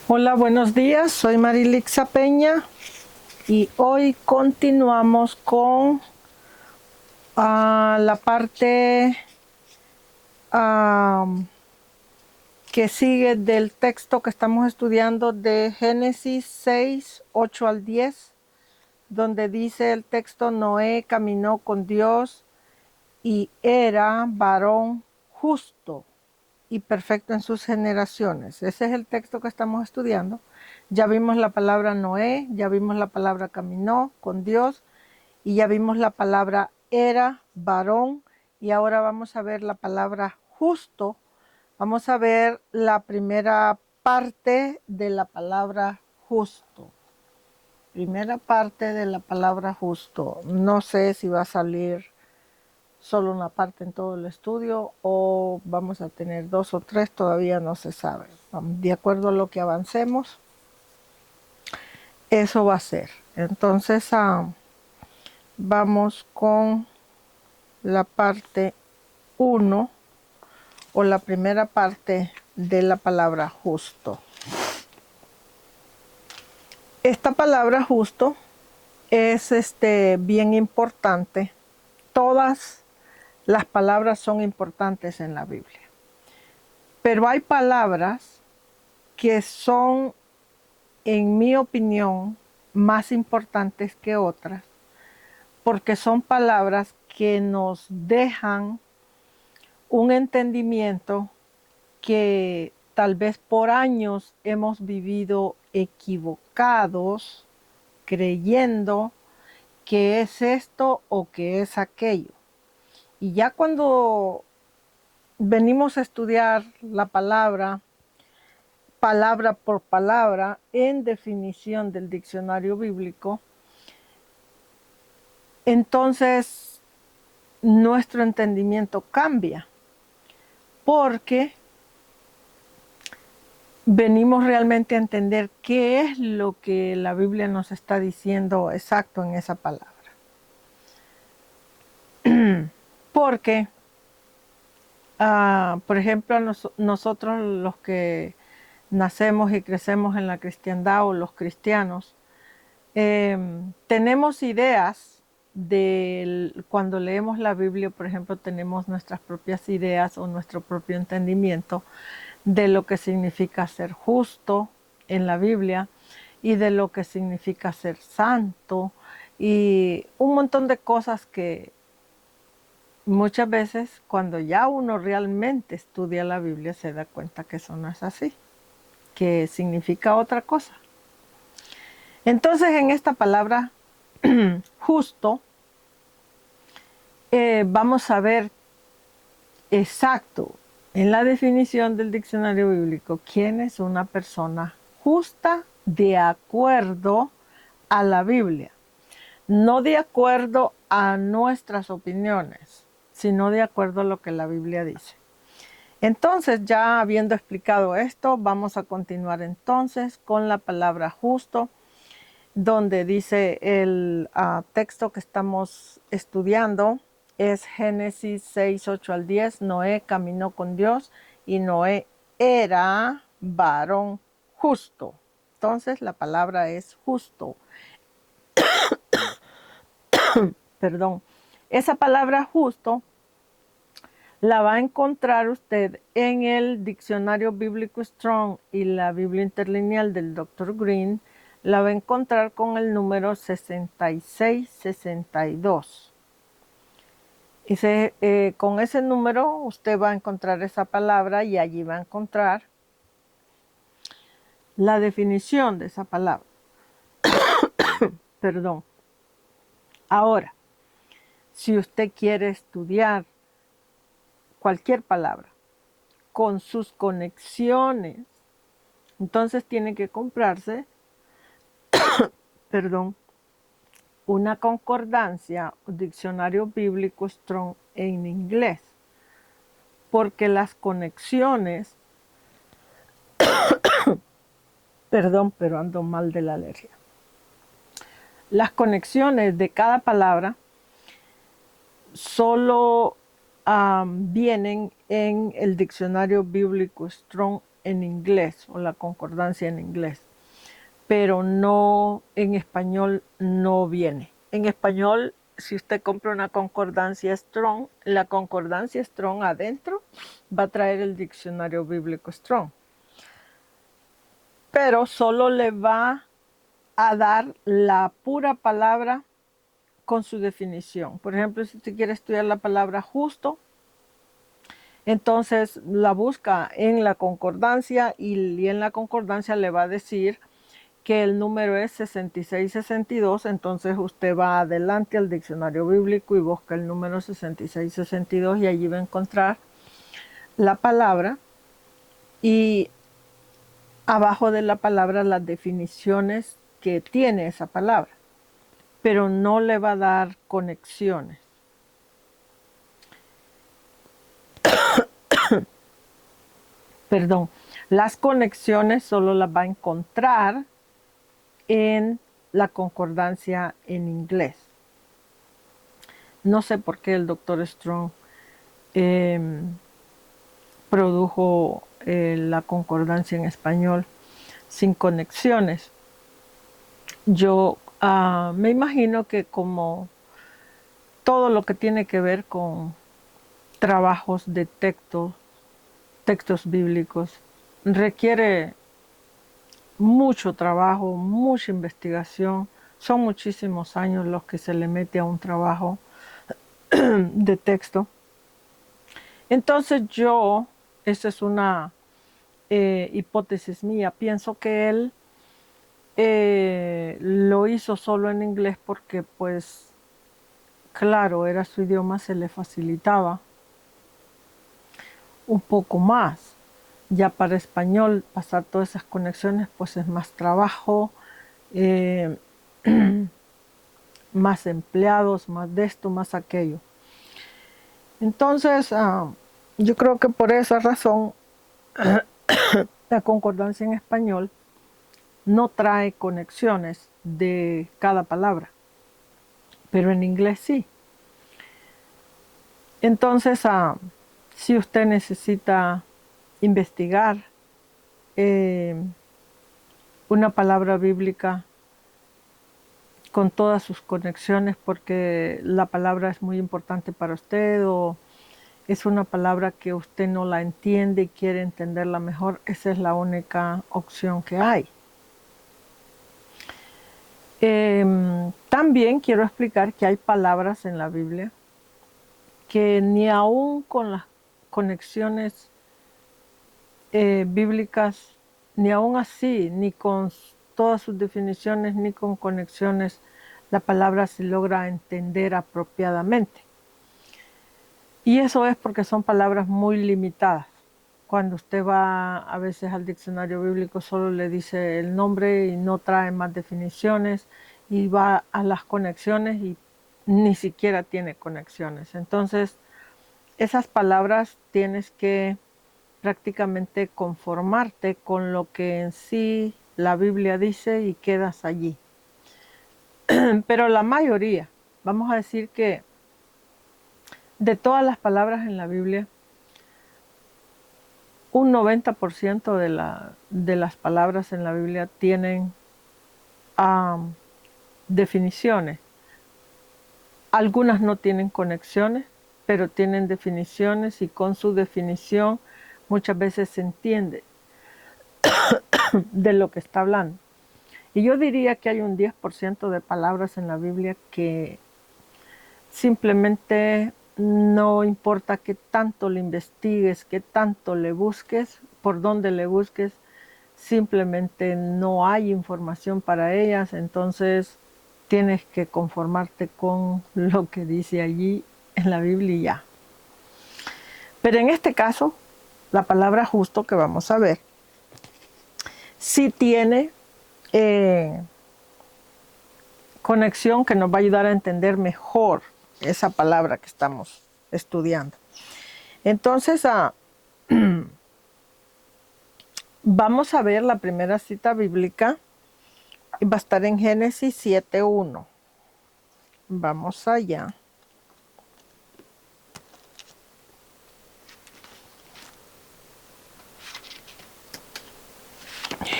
Hola, buenos días. Soy Marilixa Peña y hoy continuamos con la parte ah, que sigue del texto que estamos estudiando de Génesis 6, 8 al 10, donde dice el texto: Noé caminó con Dios y era varón justo y perfecto en sus generaciones. Ese es el texto que estamos estudiando. Ya vimos la palabra Noé, ya vimos la palabra caminó con Dios y ya vimos la palabra era, varón, y ahora vamos a ver la palabra justo. Vamos a ver la primera parte de la palabra justo. Primera parte de la palabra justo. No sé si va a salir solo una parte en todo el estudio o vamos a tener dos o tres, todavía no se sabe. De acuerdo a lo que avancemos, eso va a ser. Entonces vamos con la parte 1 o la primera parte de la palabra justo. Esta palabra justo es bien importante. Todas las palabras son importantes en la Biblia. Pero hay palabras que son, en mi opinión, más importantes que otras, porque son palabras que nos dejan un entendimiento que tal vez por años hemos vivido equivocados, creyendo que es esto o que es aquello. Y ya cuando venimos a estudiar la palabra por palabra, en definición del diccionario bíblico, entonces nuestro entendimiento cambia, porque venimos realmente a entender qué es lo que la Biblia nos está diciendo exacto en esa palabra. Porque, por ejemplo, nosotros los que nacemos y crecemos en la cristiandad o los cristianos, tenemos ideas cuando leemos la Biblia, por ejemplo, tenemos nuestras propias ideas o nuestro propio entendimiento de lo que significa ser justo en la Biblia y de lo que significa ser santo y un montón de cosas que muchas veces cuando ya uno realmente estudia la Biblia se da cuenta que eso no es así, que significa otra cosa. Entonces en esta palabra justo vamos a ver exacto en la definición del diccionario bíblico quién es una persona justa de acuerdo a la Biblia, no de acuerdo a nuestras opiniones, sino de acuerdo a lo que la Biblia dice. Entonces, ya habiendo explicado esto, vamos a continuar entonces con la palabra justo, donde dice el texto que estamos estudiando, es Génesis 6, 8 al 10. Noé caminó con Dios y Noé era varón justo. Entonces la palabra es justo. Perdón. Esa palabra justo la va a encontrar usted en el diccionario bíblico Strong y la Biblia interlineal del Dr. Green. La va a encontrar con el número 6662. Con ese número usted va a encontrar esa palabra y allí va a encontrar la definición de esa palabra. Perdón. Ahora, si usted quiere estudiar cualquier palabra con sus conexiones, entonces tiene que comprarse, una concordancia, un diccionario bíblico Strong en inglés, porque las conexiones, pero ando mal de la alergia. Las conexiones de cada palabra solo vienen en el diccionario bíblico Strong en inglés o la concordancia en inglés, pero no en español no viene. En español, si usted compra una concordancia Strong, la concordancia Strong adentro va a traer el diccionario bíblico Strong, pero solo le va a dar la pura palabra con su definición. Por ejemplo, si usted quiere estudiar la palabra justo, entonces la busca en la concordancia y en la concordancia le va a decir que el número es 6662, entonces usted va adelante al diccionario bíblico y busca el número 6662 y allí va a encontrar la palabra y abajo de la palabra las definiciones que tiene esa palabra, pero no le va a dar conexiones. Perdón, las conexiones solo las va a encontrar en la concordancia en inglés. No sé por qué el Dr. Strong produjo la concordancia en español sin conexiones. Yo me imagino que como todo lo que tiene que ver con trabajos de textos bíblicos, requiere mucho trabajo, mucha investigación. Son muchísimos años los que se le mete a un trabajo de texto. Entonces esa es una hipótesis mía, pienso que él lo hizo solo en inglés porque pues claro, era su idioma, se le facilitaba un poco más. Ya para español pasar todas esas conexiones pues es más trabajo, eh, más empleados, más de esto, más aquello. Entonces yo creo que por esa razón la concordancia en español no trae conexiones de cada palabra, pero en inglés sí. Entonces, si usted necesita investigar una palabra bíblica con todas sus conexiones porque la palabra es muy importante para usted o es una palabra que usted no la entiende y quiere entenderla mejor, esa es la única opción que hay. También quiero explicar que hay palabras en la Biblia que ni aún con las conexiones bíblicas, ni aún así, ni con todas sus definiciones, ni con conexiones, la palabra se logra entender apropiadamente. Y eso es porque son palabras muy limitadas. Cuando usted va a veces al diccionario bíblico solo le dice el nombre y no trae más definiciones y va a las conexiones y ni siquiera tiene conexiones. Entonces, esas palabras tienes que prácticamente conformarte con lo que en sí la Biblia dice y quedas allí. Pero la mayoría, vamos a decir que de todas las palabras en la Biblia, un 90% de las palabras en la Biblia tienen definiciones. Algunas no tienen conexiones, pero tienen definiciones y con su definición muchas veces se entiende de lo que está hablando. Y yo diría que hay un 10% de palabras en la Biblia que simplemente no importa qué tanto le investigues, qué tanto le busques, por dónde le busques, simplemente no hay información para ellas, entonces tienes que conformarte con lo que dice allí en la Biblia y ya. Pero en este caso, la palabra justo que vamos a ver, sí tiene conexión que nos va a ayudar a entender mejor esa palabra que estamos estudiando. Entonces, vamos a ver la primera cita bíblica. Va a estar en Génesis 7:1. Vamos allá.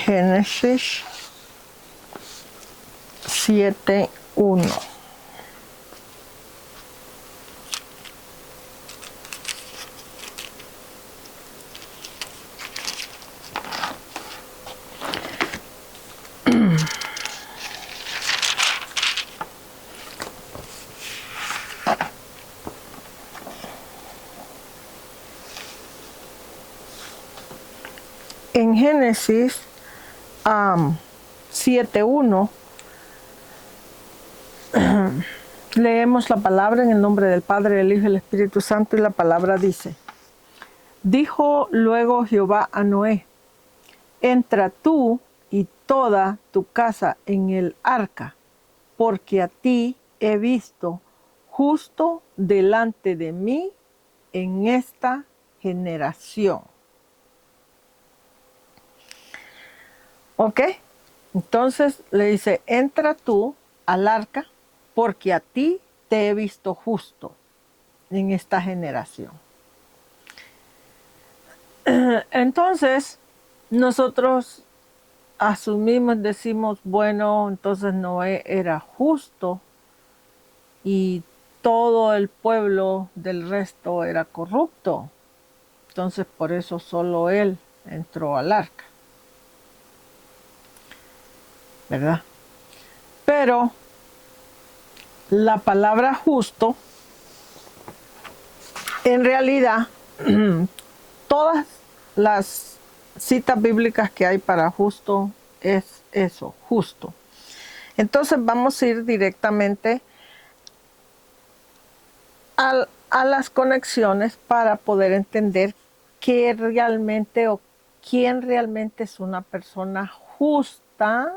Génesis 7:1. En Génesis 7:1 leemos la palabra en el nombre del Padre, del Hijo y del Espíritu Santo, y la palabra dice: dijo luego Jehová a Noé: entra tú y toda tu casa en el arca, porque a ti he visto justo delante de mí en esta generación. ¿Ok? Entonces le dice: entra tú al arca, porque a ti te he visto justo en esta generación. Entonces, nosotros asumimos, decimos, bueno, entonces Noé era justo y todo el pueblo del resto era corrupto. Entonces, por eso solo él entró al arca, ¿verdad? Pero la palabra justo, en realidad, todas las citas bíblicas que hay para justo es eso, justo. Entonces vamos a ir directamente a las conexiones para poder entender qué realmente o quién realmente es una persona justa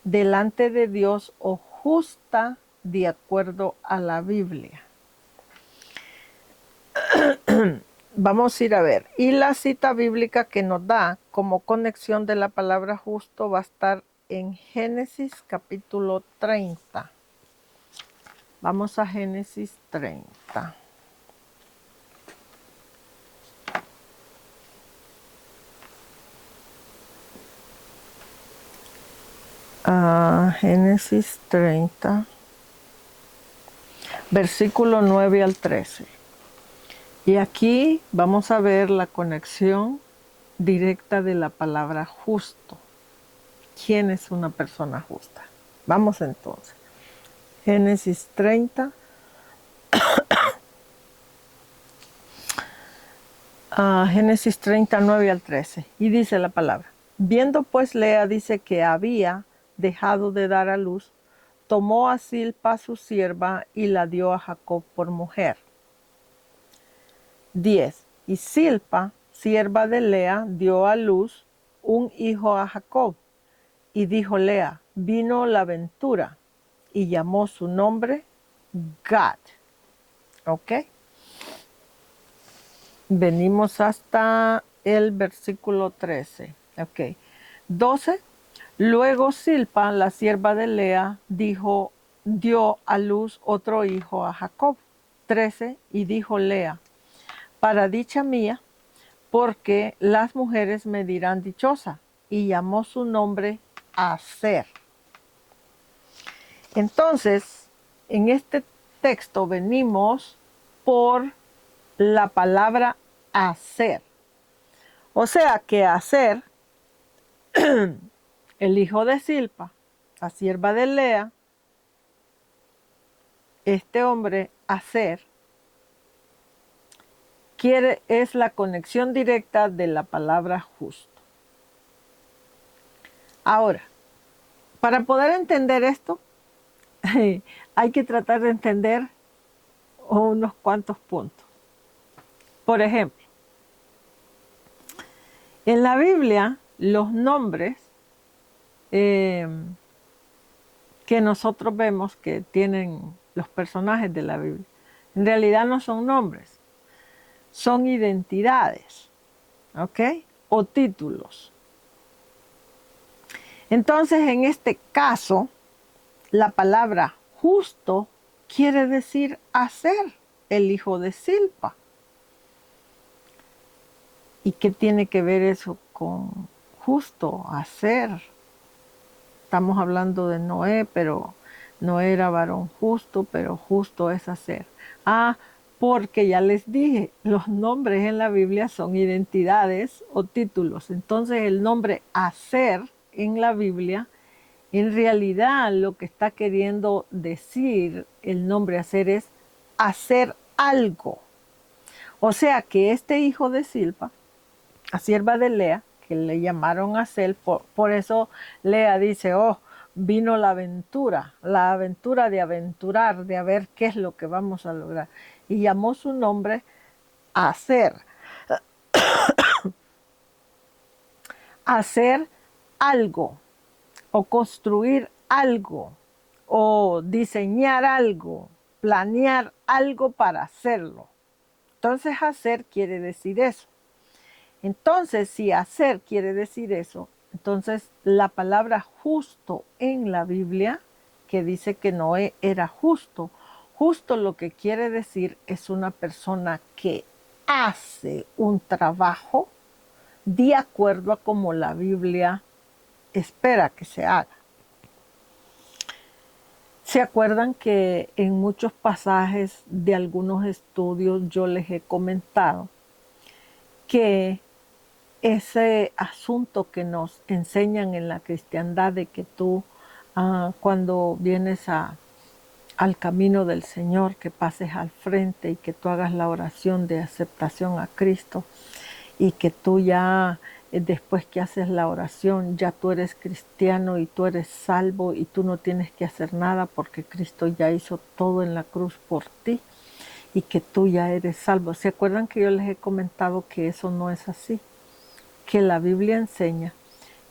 delante de Dios o justa de acuerdo a la Biblia. Vamos a ir a ver. Y la cita bíblica que nos da como conexión de la palabra justo va a estar en Génesis capítulo 30. Vamos a Génesis 30. Génesis 30, versículo 9 al 13. Y aquí vamos a ver la conexión directa de la palabra justo. ¿Quién es una persona justa? Vamos entonces. Génesis 30. Génesis 39 al 13. Y dice la palabra: viendo pues Lea, dice que había dejado de dar a luz, tomó a Silpa su sierva y la dio a Jacob por mujer. 10. Y Silpa, sierva de Lea, dio a luz un hijo a Jacob. Y dijo Lea: vino la ventura, y llamó su nombre Gad. ¿Ok? Venimos hasta el versículo 13. Ok. 12. Luego Silpa, la sierva de Lea, dio a luz otro hijo a Jacob. 13. Y dijo Lea: para dicha mía, porque las mujeres me dirán dichosa. Y llamó su nombre Aser. Entonces, en este texto venimos por la palabra Aser. O sea que Aser, el hijo de Silpa, la sierva de Lea, este hombre Aser, es la conexión directa de la palabra justo. Ahora, para poder entender esto, hay que tratar de entender unos cuantos puntos. Por ejemplo, en la Biblia, los nombres que nosotros vemos que tienen los personajes de la Biblia, en realidad no son nombres, son identidades, ¿ok? O títulos. Entonces, en este caso, la palabra justo quiere decir Aser, el hijo de Silpa. ¿Y qué tiene que ver eso con justo, hacer. Estamos hablando de Noé, pero Noé era varón justo, pero justo es hacer. Ah, porque ya les dije, los nombres en la Biblia son identidades o títulos. Entonces el nombre hacer en la Biblia, en realidad lo que está queriendo decir el nombre hacer es hacer algo. O sea que este hijo de Silpa, la sierva de Lea, que le llamaron Azel, por eso Lea dice, oh, vino la aventura de aventurar, de a ver qué es lo que vamos a lograr. Y llamó su nombre hacer, hacer algo, o construir algo, o diseñar algo, planear algo para hacerlo. Entonces hacer quiere decir eso. Entonces, si hacer quiere decir eso, entonces la palabra justo en la Biblia, que dice que Noé era justo, justo lo que quiere decir es una persona que hace un trabajo de acuerdo a como la Biblia espera que se haga. ¿Se acuerdan que en muchos pasajes de algunos estudios yo les he comentado que ese asunto que nos enseñan en la cristiandad de que tú cuando vienes al camino del Señor, que pases al frente y que tú hagas la oración de aceptación a Cristo y que tú ya después que haces la oración ya tú eres cristiano y tú eres salvo y tú no tienes que hacer nada porque Cristo ya hizo todo en la cruz por ti y que tú ya eres salvo? ¿Se acuerdan que yo les he comentado que eso no es así? Que la Biblia enseña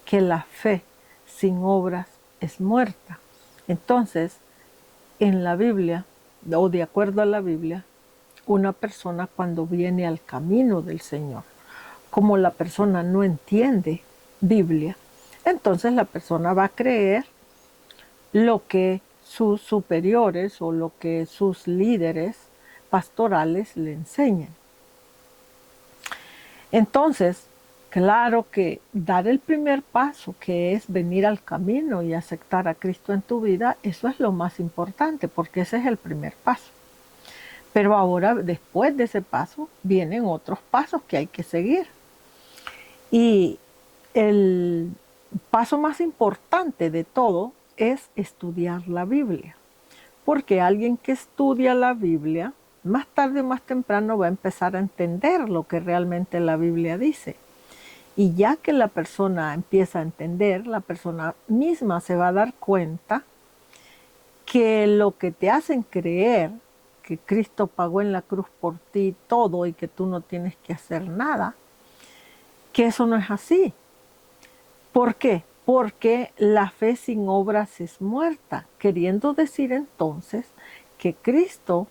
que la fe sin obras es muerta. Entonces, en la Biblia, o de acuerdo a la Biblia, una persona cuando viene al camino del Señor, como la persona no entiende Biblia, entonces la persona va a creer lo que sus superiores o lo que sus líderes pastorales le enseñan. Entonces, claro que dar el primer paso, que es venir al camino y aceptar a Cristo en tu vida, eso es lo más importante, porque ese es el primer paso. Pero ahora, después de ese paso, vienen otros pasos que hay que seguir. Y el paso más importante de todo es estudiar la Biblia. Porque alguien que estudia la Biblia, más tarde o más temprano va a empezar a entender lo que realmente la Biblia dice. Y ya que la persona empieza a entender, la persona misma se va a dar cuenta que lo que te hacen creer que Cristo pagó en la cruz por ti todo y que tú no tienes que hacer nada, que eso no es así. ¿Por qué? Porque la fe sin obras es muerta, queriendo decir entonces que Cristo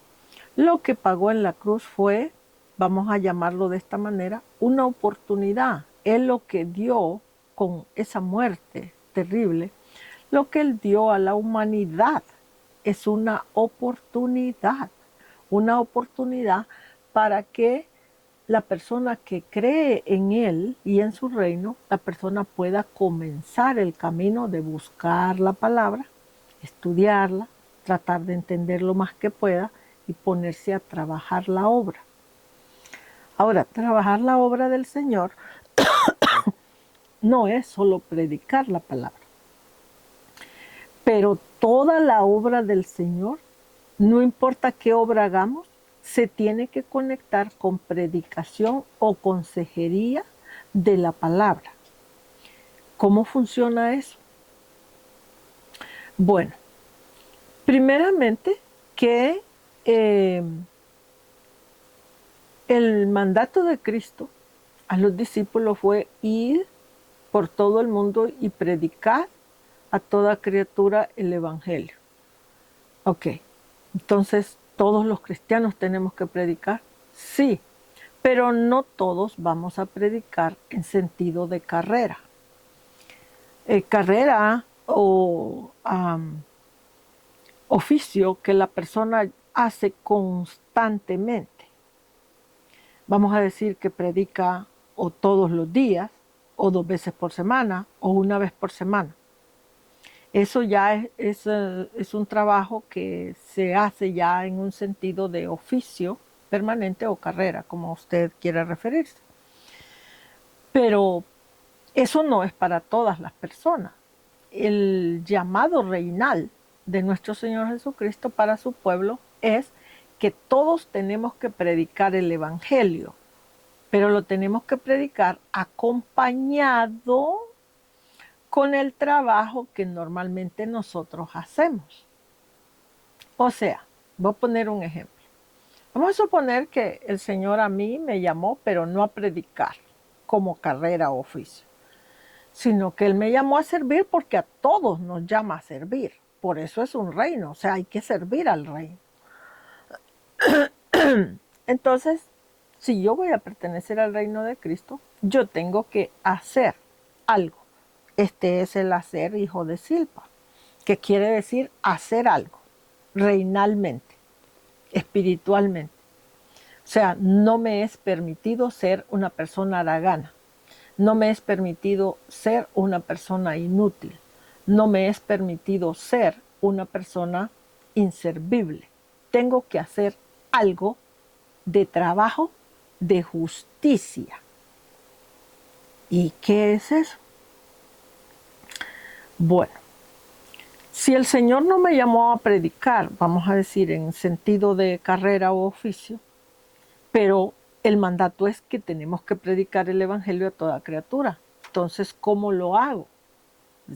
lo que pagó en la cruz fue, vamos a llamarlo de esta manera, una oportunidad. Él lo que dio con esa muerte terrible, lo que Él dio a la humanidad es una oportunidad para que la persona que cree en Él y en su reino, la persona pueda comenzar el camino de buscar la palabra, estudiarla, tratar de entender lo más que pueda y ponerse a trabajar la obra. Ahora, trabajar la obra del Señor no es solo predicar la palabra, pero toda la obra del Señor, no importa qué obra hagamos, se tiene que conectar con predicación o consejería de la palabra. ¿Cómo funciona eso? Bueno, primeramente que el mandato de Cristo a los discípulos fue ir por todo el mundo y predicar a toda criatura el Evangelio. Ok, entonces todos los cristianos tenemos que predicar, sí, pero no todos vamos a predicar en sentido de carrera. Carrera o oficio que la persona hace constantemente. Vamos a decir que predica o todos los días, o 2 veces por semana, o 1 vez por semana. Eso ya es un trabajo que se hace ya en un sentido de oficio permanente o carrera, como usted quiera referirse. Pero eso no es para todas las personas. El llamado reinal de nuestro Señor Jesucristo para su pueblo es que todos tenemos que predicar el Evangelio, pero lo tenemos que predicar acompañado con el trabajo que normalmente nosotros hacemos. O sea, voy a poner un ejemplo. Vamos a suponer que el Señor a mí me llamó, pero no a predicar como carrera o oficio, sino que Él me llamó a servir porque a todos nos llama a servir. Por eso es un reino, o sea, hay que servir al reino. Entonces, si yo voy a pertenecer al reino de Cristo, yo tengo que hacer algo. Este es el hacer hijo de Silpa, que quiere decir hacer algo, reinalmente, espiritualmente. O sea, no me es permitido ser una persona haragana, no me es permitido ser una persona inútil, no me es permitido ser una persona inservible. Tengo que hacer algo de trabajo, de justicia. ¿Y qué es eso? Bueno, si el Señor no me llamó a predicar, vamos a decir en sentido de carrera o oficio, pero el mandato es que tenemos que predicar el Evangelio a toda criatura. Entonces, ¿cómo lo hago?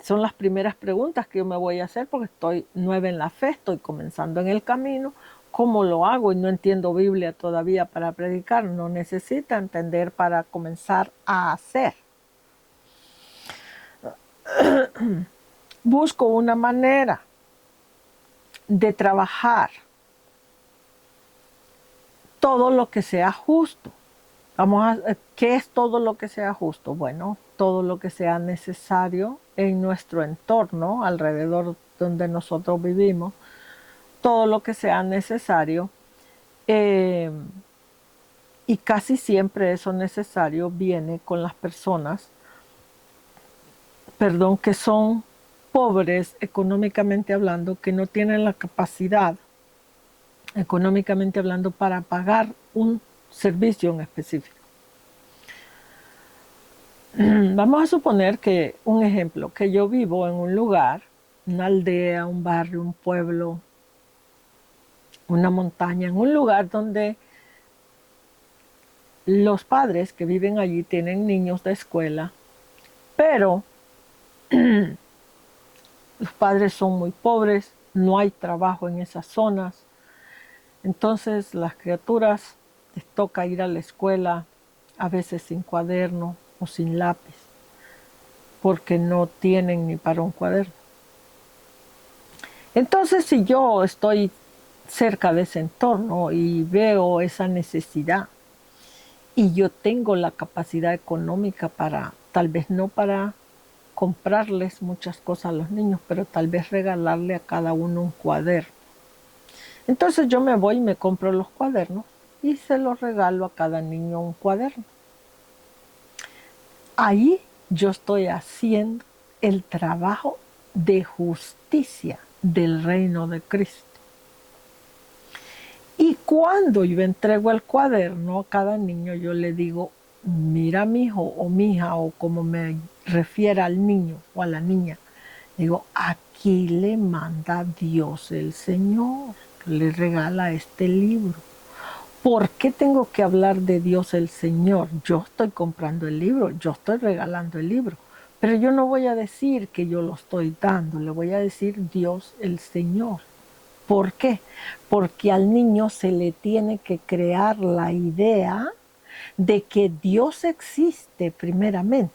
Son las primeras preguntas que yo me voy a hacer porque estoy nueva en la fe, estoy comenzando en el camino. ¿Cómo lo hago? Y no entiendo Biblia todavía para predicar. No necesita entender para comenzar a hacer. Busco una manera de trabajar todo lo que sea justo. ¿Qué es todo lo que sea justo? Bueno, todo lo que sea necesario en nuestro entorno, alrededor donde nosotros vivimos, todo lo que sea necesario, y casi siempre eso necesario viene con las personas, que son pobres económicamente hablando, que no tienen la capacidad económicamente hablando para pagar un servicio en específico. Vamos a suponer que, un ejemplo, que yo vivo en un lugar, una aldea, un barrio, un pueblo, una montaña, en un lugar donde los padres que viven allí tienen niños de escuela, pero los padres son muy pobres, no hay trabajo en esas zonas, entonces las criaturas les toca ir a la escuela, a veces sin cuaderno o sin lápiz, porque no tienen ni para un cuaderno. Entonces, si yo estoy cerca de ese entorno y veo esa necesidad y yo tengo la capacidad económica para, tal vez no para comprarles muchas cosas a los niños, pero tal vez regalarle a cada uno un cuaderno. Entonces yo me voy y me compro los cuadernos y se los regalo a cada niño un cuaderno. Ahí yo estoy haciendo el trabajo de justicia del reino de Cristo. Y cuando yo entrego el cuaderno a cada niño, yo le digo, mira mi hijo o mi hija, o como me refiera al niño o a la niña, digo, aquí le manda Dios el Señor, le regala este libro. ¿Por qué tengo que hablar de Dios el Señor? Yo estoy comprando el libro, yo estoy regalando el libro, pero yo no voy a decir que yo lo estoy dando, le voy a decir Dios el Señor. ¿Por qué? Porque al niño se le tiene que crear la idea de que Dios existe primeramente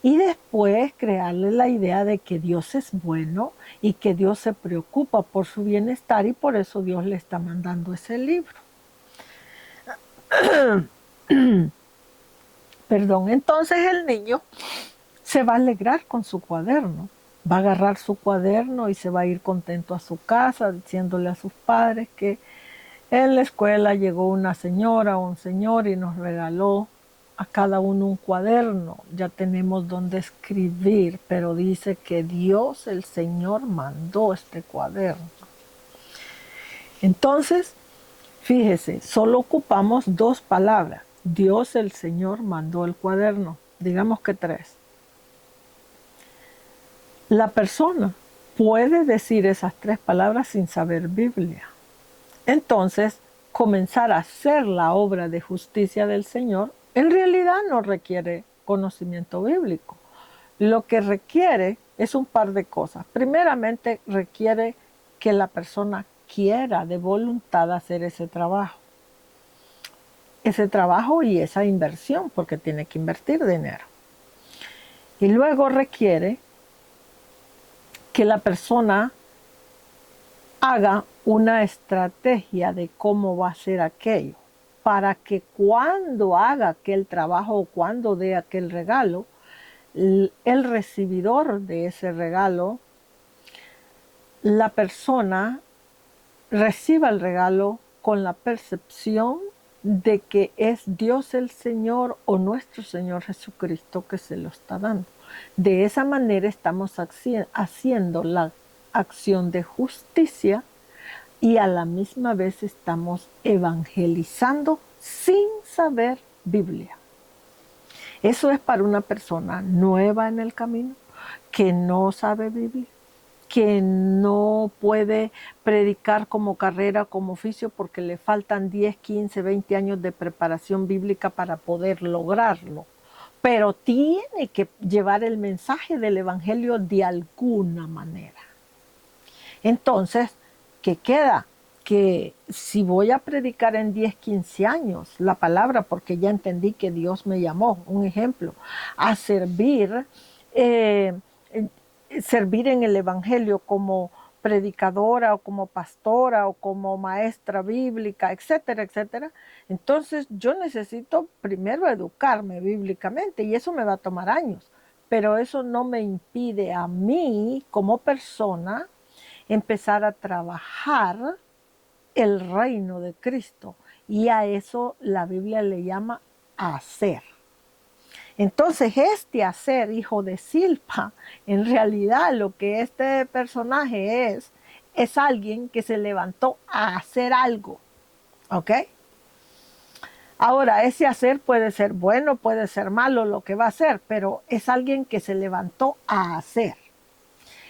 y después crearle la idea de que Dios es bueno y que Dios se preocupa por su bienestar y por eso Dios le está mandando ese libro. Perdón, entonces el niño se va a alegrar con su cuaderno, va a agarrar su cuaderno y se va a ir contento a su casa diciéndole a sus padres que en la escuela llegó una señora o un señor y nos regaló a cada uno un cuaderno, ya tenemos donde escribir, pero dice que Dios el Señor mandó este cuaderno. Entonces, fíjese, solo ocupamos 2 palabras. Dios el Señor mandó el cuaderno, digamos que 3. La persona puede decir esas 3 palabras sin saber Biblia. Entonces, comenzar a hacer la obra de justicia del Señor en realidad no requiere conocimiento bíblico. Lo que requiere es un par de cosas. Primeramente, requiere que la persona quiera de voluntad hacer ese trabajo. Ese trabajo y esa inversión, porque tiene que invertir dinero. Y luego requiere que la persona haga una estrategia de cómo va a hacer aquello, para que cuando haga aquel trabajo o cuando dé aquel regalo, el recibidor de ese regalo, la persona reciba el regalo con la percepción de que es Dios el Señor o nuestro Señor Jesucristo que se lo está dando. De esa manera estamos haciendo la acción de justicia y a la misma vez estamos evangelizando sin saber Biblia. Eso es para una persona nueva en el camino, que no sabe Biblia, que no puede predicar como carrera, como oficio, porque le faltan 10, 15, 20 años de preparación bíblica para poder lograrlo. Pero tiene que llevar el mensaje del Evangelio de alguna manera. Entonces, ¿qué queda? Que si voy a predicar en 10, 15 años la palabra, porque ya entendí que Dios me llamó, un ejemplo, a servir en el Evangelio como predicadora o como pastora o como maestra bíblica, etcétera, etcétera. Entonces yo necesito primero educarme bíblicamente y eso me va a tomar años, pero eso no me impide a mí como persona empezar a trabajar el reino de Cristo, y a eso la Biblia le llama hacer. Entonces este hacer, hijo de Silpa, en realidad lo que este personaje es alguien que se levantó a hacer algo, ¿ok? Ahora, ese hacer puede ser bueno, puede ser malo lo que va a hacer, pero es alguien que se levantó a hacer.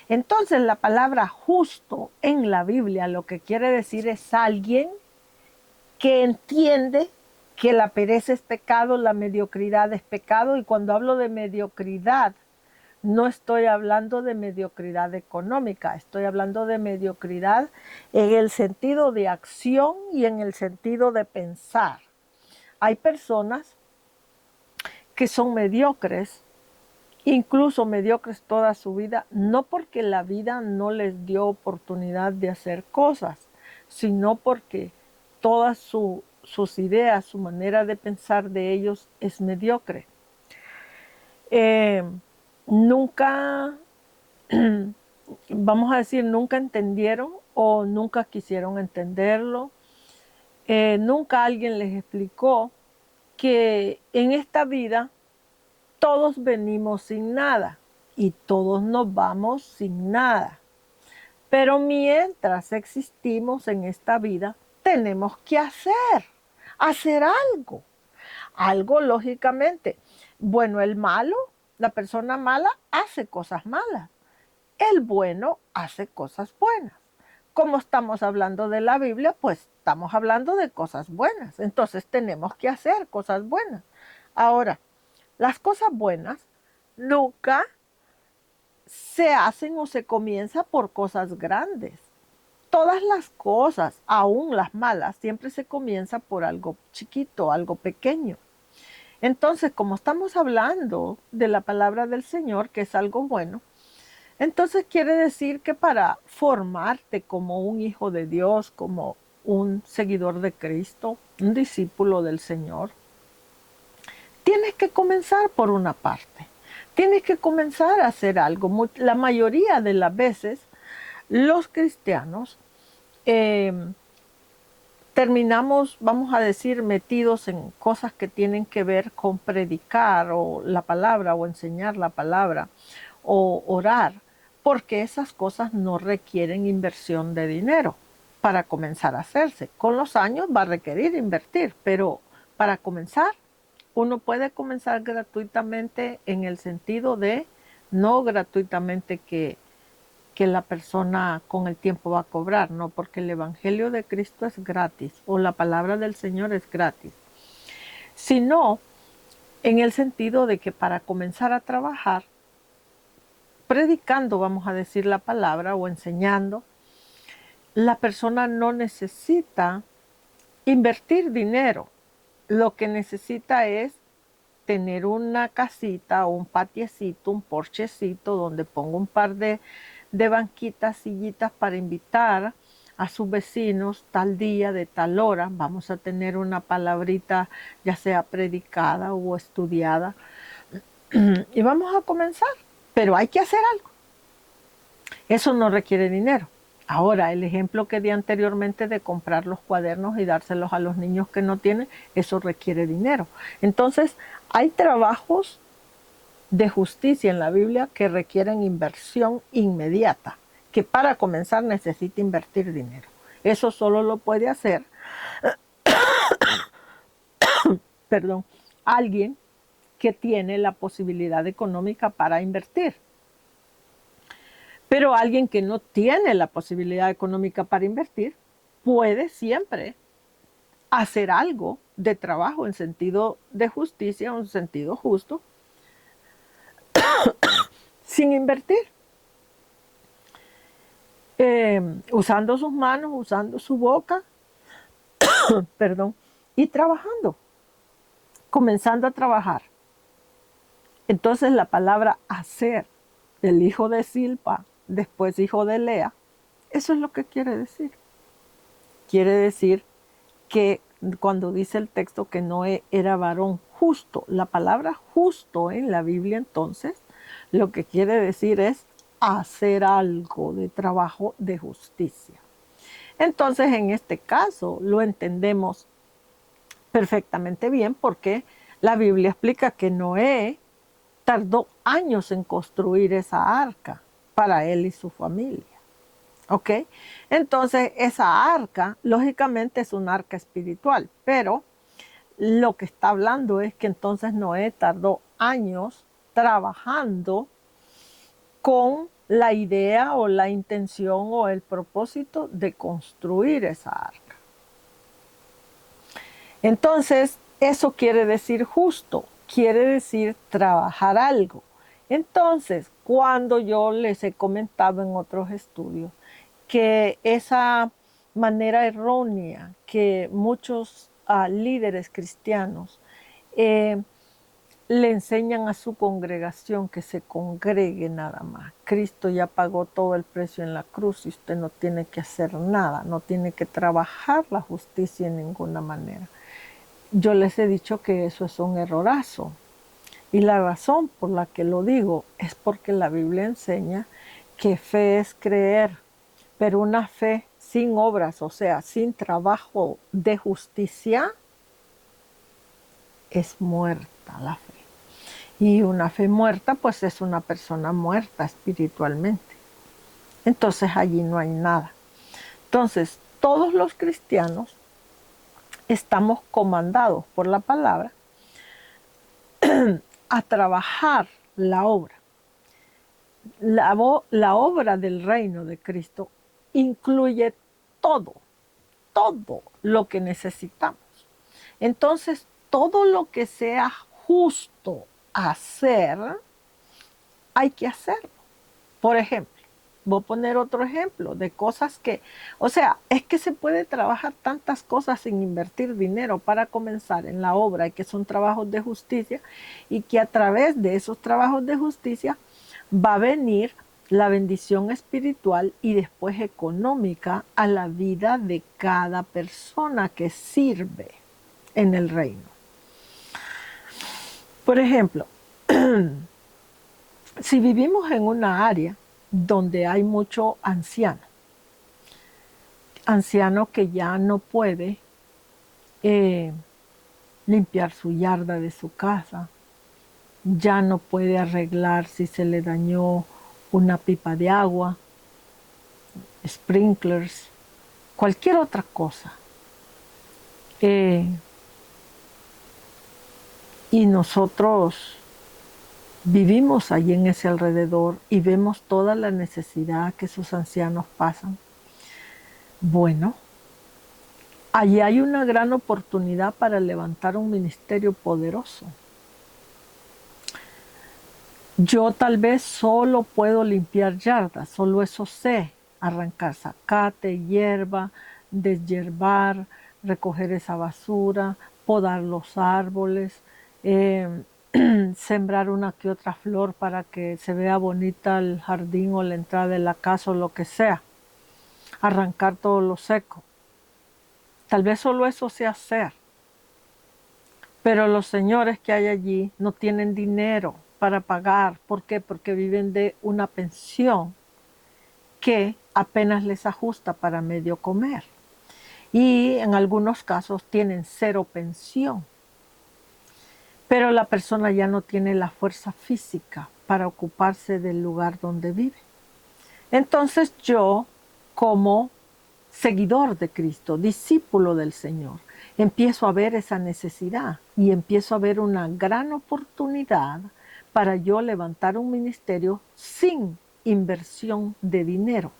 Entonces la palabra justo en la Biblia lo que quiere decir es alguien que entiende que la pereza es pecado, la mediocridad es pecado, y cuando hablo de mediocridad no estoy hablando de mediocridad económica, estoy hablando de mediocridad en el sentido de acción y en el sentido de pensar. Hay personas que son mediocres, incluso mediocres toda su vida, no porque la vida no les dio oportunidad de hacer cosas, sino porque todas sus ideas, su manera de pensar de ellos es mediocre. Nunca, vamos a decir, nunca entendieron o nunca quisieron entenderlo. Nunca alguien les explicó que en esta vida todos venimos sin nada y todos nos vamos sin nada. Pero mientras existimos en esta vida, tenemos que hacer algo. Algo lógicamente. Bueno, el malo, la persona mala hace cosas malas. El bueno hace cosas buenas. Como estamos hablando de la Biblia, pues estamos hablando de cosas buenas. Entonces tenemos que hacer cosas buenas. Ahora, las cosas buenas nunca se hacen o se comienza por cosas grandes. Todas las cosas, aún las malas, siempre se comienza por algo chiquito, algo pequeño. Entonces, como estamos hablando de la palabra del Señor, que es algo bueno, entonces quiere decir que para formarte como un hijo de Dios, como un seguidor de Cristo, un discípulo del Señor, tienes que comenzar por una parte. Tienes que comenzar a hacer algo. La mayoría de las veces los cristianos terminamos, vamos a decir, metidos en cosas que tienen que ver con predicar o la palabra o enseñar la palabra o orar, porque esas cosas no requieren inversión de dinero para comenzar a hacerse. Con los años va a requerir invertir, pero para comenzar, uno puede comenzar gratuitamente en el sentido de no gratuitamente que la persona con el tiempo va a cobrar, no, porque el Evangelio de Cristo es gratis o la palabra del Señor es gratis, sino en el sentido de que para comenzar a trabajar, predicando, vamos a decir la palabra, o enseñando, la persona no necesita invertir dinero. Lo que necesita es tener una casita o un patiecito, un porchecito donde ponga un par de banquitas, sillitas para invitar a sus vecinos tal día, de tal hora. Vamos a tener una palabrita ya sea predicada o estudiada y vamos a comenzar, pero hay que hacer algo. Eso no requiere dinero. Ahora, el ejemplo que di anteriormente de comprar los cuadernos y dárselos a los niños que no tienen, eso requiere dinero. Entonces, hay trabajos de justicia en la Biblia que requieren inversión inmediata, que para comenzar necesita invertir dinero. Eso solo lo puede hacer, perdón, alguien que tiene la posibilidad económica para invertir. Pero alguien que no tiene la posibilidad económica para invertir puede siempre hacer algo de trabajo en sentido de justicia, en sentido justo, sin invertir. Usando sus manos, usando su boca, perdón, y trabajando, comenzando a trabajar. Entonces la palabra hacer del hijo de Silpa, después hijo de Lea, eso es lo que quiere decir. Quiere decir que cuando dice el texto que Noé era varón justo, la palabra justo en la Biblia entonces lo que quiere decir es hacer algo de trabajo de justicia. Entonces en este caso lo entendemos perfectamente bien porque la Biblia explica que Noé tardó años en construir esa arca para él y su familia. ¿Ok? Entonces, esa arca, lógicamente, es un arca espiritual, pero lo que está hablando es que entonces Noé tardó años trabajando con la idea o la intención o el propósito de construir esa arca. Entonces, eso quiere decir justo, quiere decir trabajar algo. Entonces, cuando yo les he comentado en otros estudios que esa manera errónea que muchos líderes cristianos le enseñan a su congregación que se congregue nada más. Cristo ya pagó todo el precio en la cruz y usted no tiene que hacer nada, no tiene que trabajar la justicia en ninguna manera. Yo les he dicho que eso es un errorazo. Y la razón por la que lo digo es porque la Biblia enseña que fe es creer, pero una fe sin obras, o sea, sin trabajo de justicia, es muerta la fe. Y una fe muerta, pues es una persona muerta espiritualmente. Entonces allí no hay nada. Entonces, todos los cristianos estamos comandados por la palabra a trabajar la obra. La obra del reino de Cristo incluye todo lo que necesitamos. Entonces, todo lo que sea justo hacer, hay que hacerlo. Por ejemplo, voy a poner otro ejemplo de cosas que, o sea, es que se puede trabajar tantas cosas sin invertir dinero para comenzar en la obra y que son trabajos de justicia y que a través de esos trabajos de justicia va a venir la bendición espiritual y después económica a la vida de cada persona que sirve en el reino. Por ejemplo, si vivimos en una área donde hay mucho anciano que ya no puede eh, limpiar su yarda de su casa, ya no puede arreglar si se le dañó una pipa de agua, sprinklers, cualquier otra cosa. Y nosotros vivimos allí en ese alrededor y vemos toda la necesidad que sus ancianos pasan. Bueno, allí hay una gran oportunidad para levantar un ministerio poderoso. Yo tal vez solo puedo limpiar yardas, solo eso sé, arrancar zacate, hierba, deshiervar, recoger esa basura, podar los árboles, sembrar una que otra flor para que se vea bonita el jardín o la entrada de la casa o lo que sea, arrancar todo lo seco. Tal vez solo eso sé hacer, pero los señores que hay allí no tienen dinero para pagar. ¿Por qué? Porque viven de una pensión que apenas les ajusta para medio comer. Y en algunos casos tienen 0 pensión. Pero la persona ya no tiene la fuerza física para ocuparse del lugar donde vive. Entonces yo, como seguidor de Cristo, discípulo del Señor, empiezo a ver esa necesidad y empiezo a ver una gran oportunidad para yo levantar un ministerio sin inversión de dinero.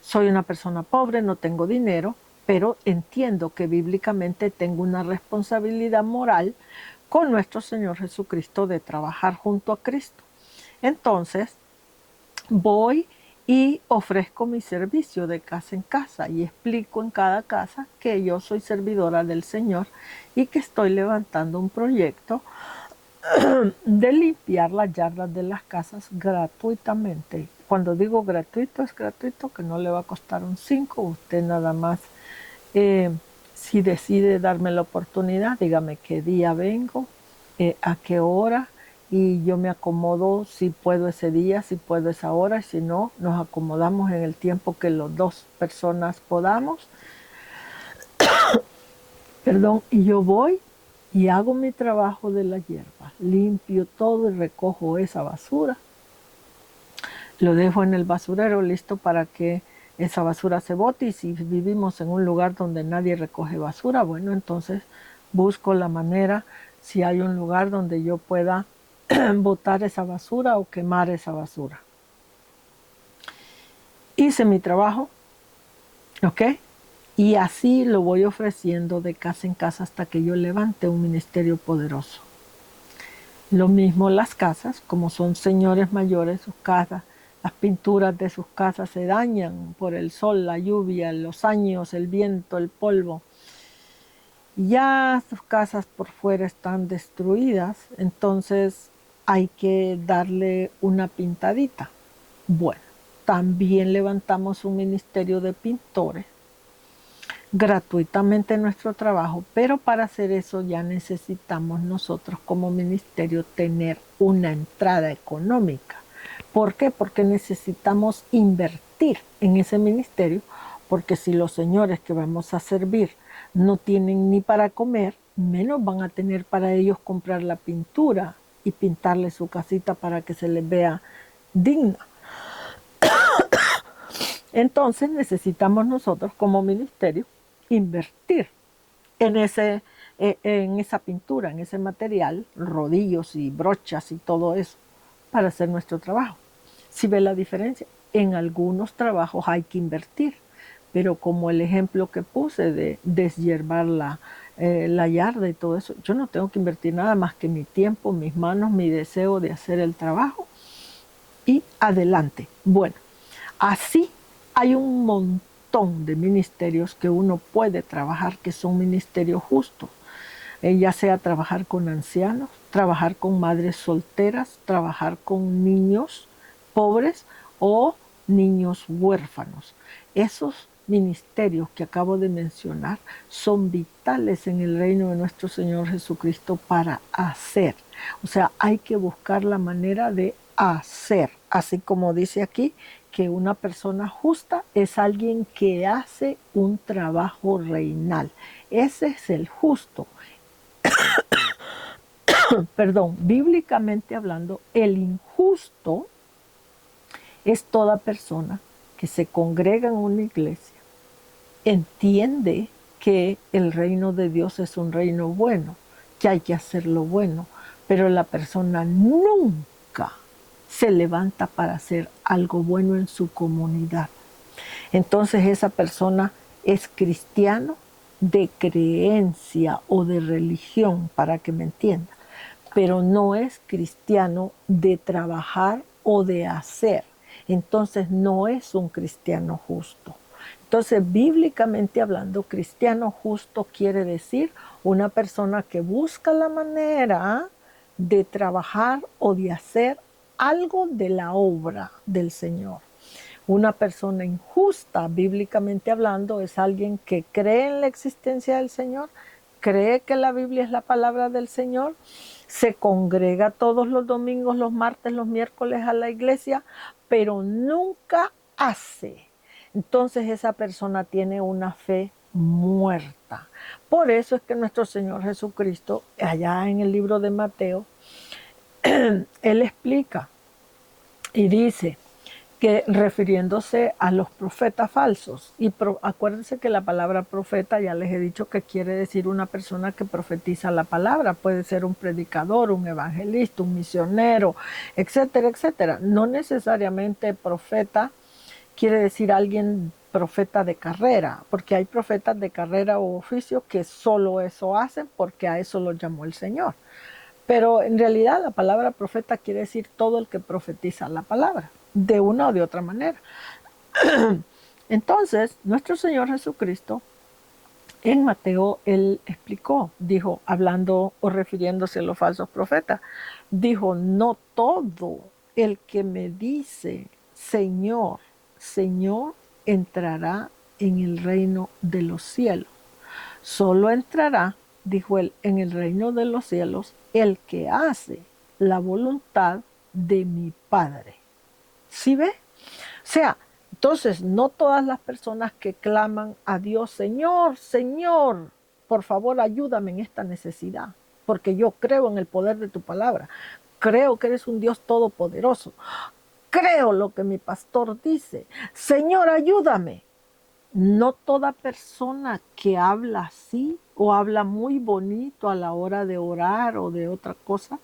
Soy una persona pobre, no tengo dinero, pero entiendo que bíblicamente tengo una responsabilidad moral con nuestro Señor Jesucristo de trabajar junto a Cristo. Entonces, voy y ofrezco mi servicio de casa en casa y explico en cada casa que yo soy servidora del Señor y que estoy levantando un proyecto de limpiar las yardas de las casas gratuitamente. Cuando digo gratuito, es gratuito, que no le va a costar un 5. Usted nada más, si decide darme la oportunidad, dígame qué día vengo, a qué hora, y yo me acomodo si puedo ese día, si puedo esa hora, y si no, nos acomodamos en el tiempo que las 2 personas podamos. Perdón, y yo voy y hago mi trabajo de la hierba, limpio todo y recojo esa basura, lo dejo en el basurero listo para que esa basura se bote, y si vivimos en un lugar donde nadie recoge basura, bueno, entonces busco la manera, si hay un lugar donde yo pueda botar esa basura o quemar esa basura. Hice mi trabajo, ¿ok? Y así lo voy ofreciendo de casa en casa hasta que yo levante un ministerio poderoso. Lo mismo las casas, como son señores mayores, sus casas, las pinturas de sus casas se dañan por el sol, la lluvia, los años, el viento, el polvo. Ya sus casas por fuera están destruidas, entonces hay que darle una pintadita. Bueno, también levantamos un ministerio de pintores gratuitamente nuestro trabajo, pero para hacer eso ya necesitamos nosotros como ministerio tener una entrada económica. ¿Por qué? Porque necesitamos invertir en ese ministerio, porque si los señores que vamos a servir no tienen ni para comer, menos van a tener para ellos comprar la pintura y pintarle su casita para que se les vea digna. Entonces necesitamos nosotros como ministerio invertir en esa pintura, en ese material, rodillos y brochas y todo eso, para hacer nuestro trabajo. Si ve la diferencia, en algunos trabajos hay que invertir, pero como el ejemplo que puse de deshiervar la yarda y todo eso, yo no tengo que invertir nada más que mi tiempo, mis manos, mi deseo de hacer el trabajo y adelante. Bueno, así hay un montón de ministerios que uno puede trabajar, que son ministerios justos, ya sea trabajar con ancianos, trabajar con madres solteras, trabajar con niños pobres o niños huérfanos. Esos ministerios que acabo de mencionar son vitales en el reino de nuestro Señor Jesucristo para hacer. O sea, hay que buscar la manera de hacer, así como dice aquí, que una persona justa es alguien que hace un trabajo reinal. Ese es el justo. Perdón, bíblicamente hablando, el injusto es toda persona que se congrega en una iglesia, entiende que el reino de Dios es un reino bueno, que hay que hacer lo bueno, pero la persona nunca se levanta para hacer algo bueno en su comunidad. Entonces esa persona es cristiano de creencia o de religión, para que me entienda, pero no es cristiano de trabajar o de hacer. Entonces no es un cristiano justo. Entonces, bíblicamente hablando, cristiano justo quiere decir una persona que busca la manera de trabajar o de hacer algo de la obra del Señor. Una persona injusta, bíblicamente hablando, es alguien que cree en la existencia del Señor, cree que la Biblia es la palabra del Señor, se congrega todos los domingos, los martes, los miércoles a la iglesia, pero nunca hace. Entonces esa persona tiene una fe muerta. Por eso es que nuestro Señor Jesucristo, allá en el libro de Mateo, Él explica y dice que refiriéndose a los profetas falsos, y acuérdense que la palabra profeta, ya les he dicho que quiere decir una persona que profetiza la palabra, puede ser un predicador, un evangelista, un misionero, etcétera, etcétera. No necesariamente profeta quiere decir alguien profeta de carrera, porque hay profetas de carrera o oficio que solo eso hacen porque a eso lo llamó el Señor. Pero en realidad la palabra profeta quiere decir todo el que profetiza la palabra, de una o de otra manera. Entonces, nuestro Señor Jesucristo, en Mateo, Él explicó, dijo, hablando o refiriéndose a los falsos profetas, dijo, no todo el que me dice, Señor, Señor, entrará en el reino de los cielos. Solo entrará, dijo él, en el reino de los cielos el que hace la voluntad de mi Padre. ¿Sí ve? O sea, entonces no todas las personas que claman a Dios, Señor, Señor, por favor ayúdame en esta necesidad, porque yo creo en el poder de tu palabra, creo que eres un Dios todopoderoso, creo lo que mi pastor dice, Señor, ayúdame. No toda persona que habla así o habla muy bonito a la hora de orar o de otra cosa,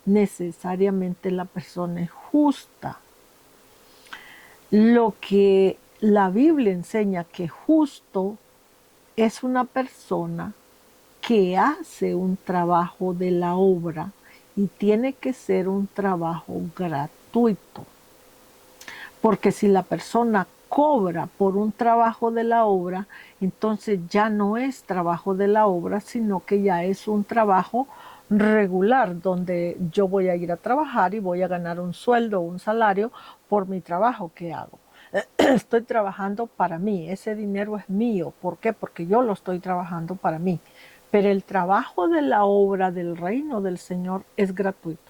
necesariamente la persona es justa. Lo que la Biblia enseña que justo es una persona que hace un trabajo de la obra y tiene que ser un trabajo gratuito. Porque si la persona cobra por un trabajo de la obra, entonces ya no es trabajo de la obra, sino que ya es un trabajo regular, donde yo voy a ir a trabajar y voy a ganar un sueldo o un salario por mi trabajo que hago. Estoy trabajando para mí, ese dinero es mío. ¿Por qué? Porque yo lo estoy trabajando para mí. Pero el trabajo de la obra del reino del Señor es gratuito.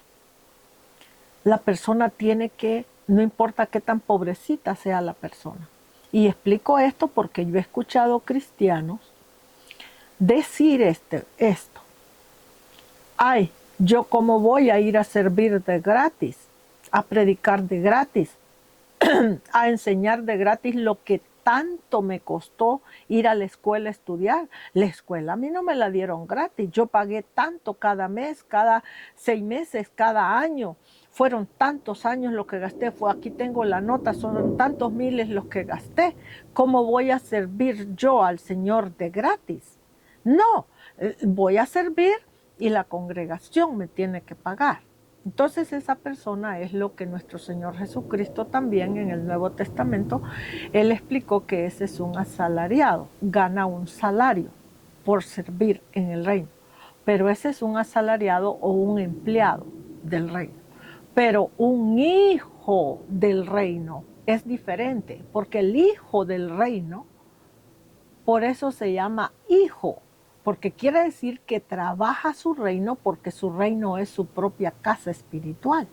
La persona tiene que, no importa qué tan pobrecita sea la persona. Y explico esto porque yo he escuchado cristianos decir esto. Ay, yo cómo voy a ir a servir de gratis, a predicar de gratis, a enseñar de gratis lo que tanto me costó ir a la escuela a estudiar. La escuela a mí no me la dieron gratis. Yo pagué tanto cada mes, cada 6 meses, cada año. Fueron tantos años lo que gasté. Aquí tengo la nota, son tantos miles los que gasté. ¿Cómo voy a servir yo al Señor de gratis? No, voy a servir y la congregación me tiene que pagar. Entonces esa persona es lo que nuestro Señor Jesucristo también en el Nuevo Testamento, Él explicó que ese es un asalariado, gana un salario por servir en el reino. Pero ese es un asalariado o un empleado del reino. Pero un hijo del reino es diferente, porque el hijo del reino, por eso se llama hijo, porque quiere decir que trabaja su reino porque su reino es su propia casa espiritual.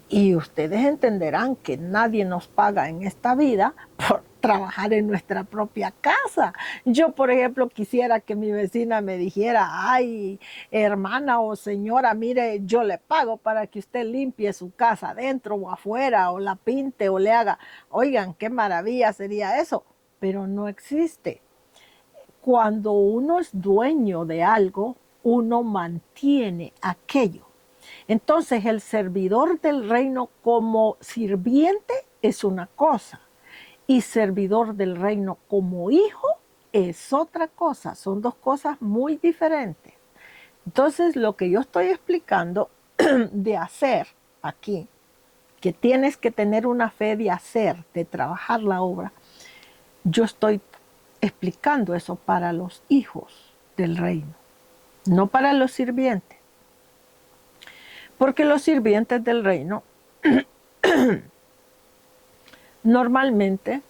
Y ustedes entenderán que nadie nos paga en esta vida por trabajar en nuestra propia casa. Yo, por ejemplo, quisiera que mi vecina me dijera, ay, hermana o señora, mire, yo le pago para que usted limpie su casa adentro o afuera, o la pinte o le haga. Oigan, qué maravilla sería eso, pero no existe. Cuando uno es dueño de algo, uno mantiene aquello. Entonces el servidor del reino como sirviente es una cosa y servidor del reino como hijo es otra cosa. Son dos cosas muy diferentes. Entonces lo que yo estoy explicando de hacer aquí, que tienes que tener una fe de hacer, de trabajar la obra, yo estoy explicando eso para los hijos del reino, no para los sirvientes. Porque los sirvientes del reino normalmente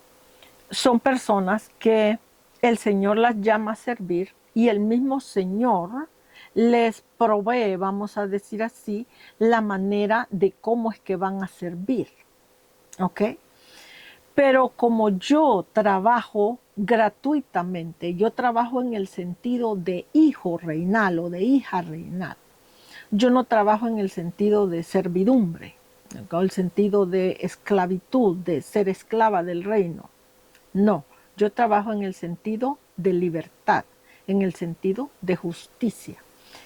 son personas que el Señor las llama a servir y el mismo Señor les provee, vamos a decir así, la manera de cómo es que van a servir. ¿Ok? Pero como yo trabajo gratuitamente, yo trabajo en el sentido de hijo reinal o de hija reinal. Yo no trabajo en el sentido de servidumbre, ¿no? El sentido de esclavitud, de ser esclava del reino. No, yo trabajo en el sentido de libertad, en el sentido de justicia,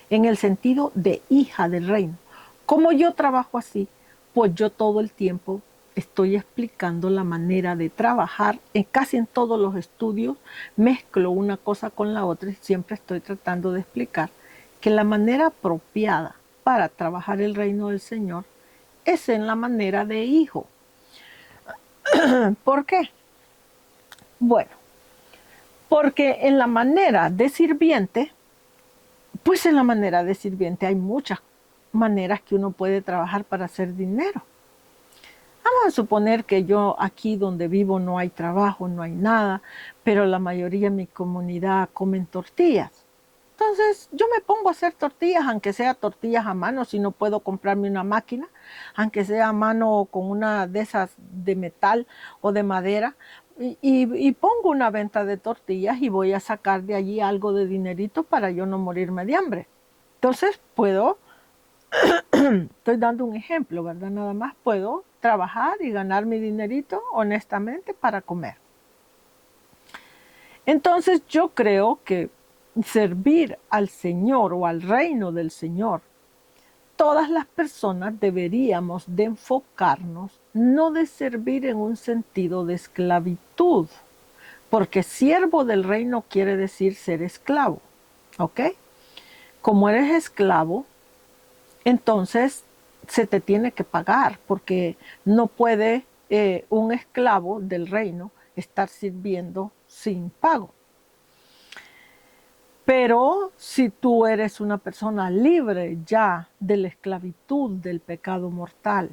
en el sentido de hija del reino. Como yo trabajo así, pues yo todo el tiempo estoy explicando la manera de trabajar. Casi en todos los estudios mezclo una cosa con la otra y siempre estoy tratando de explicar que la manera apropiada para trabajar el reino del Señor es en la manera de hijo. ¿Por qué? Bueno, porque en la manera de sirviente, pues en la manera de sirviente hay muchas maneras que uno puede trabajar para hacer dinero. Vamos a suponer que yo aquí donde vivo no hay trabajo, no hay nada, pero la mayoría de mi comunidad comen tortillas. Entonces yo me pongo a hacer tortillas, aunque sea tortillas a mano, si no puedo comprarme una máquina, aunque sea a mano con una de esas de metal o de madera, y pongo una venta de tortillas y voy a sacar de allí algo de dinerito para yo no morirme de hambre. Entonces puedo, estoy dando un ejemplo, ¿verdad? Nada más puedo trabajar y ganar mi dinerito honestamente para comer. Entonces yo creo que servir al Señor o al reino del Señor, todas las personas deberíamos de enfocarnos no de servir en un sentido de esclavitud, porque siervo del reino quiere decir ser esclavo, ¿ok? Como eres esclavo, entonces se te tiene que pagar, porque no puede un esclavo del reino estar sirviendo sin pago. Pero si tú eres una persona libre ya de la esclavitud del pecado mortal,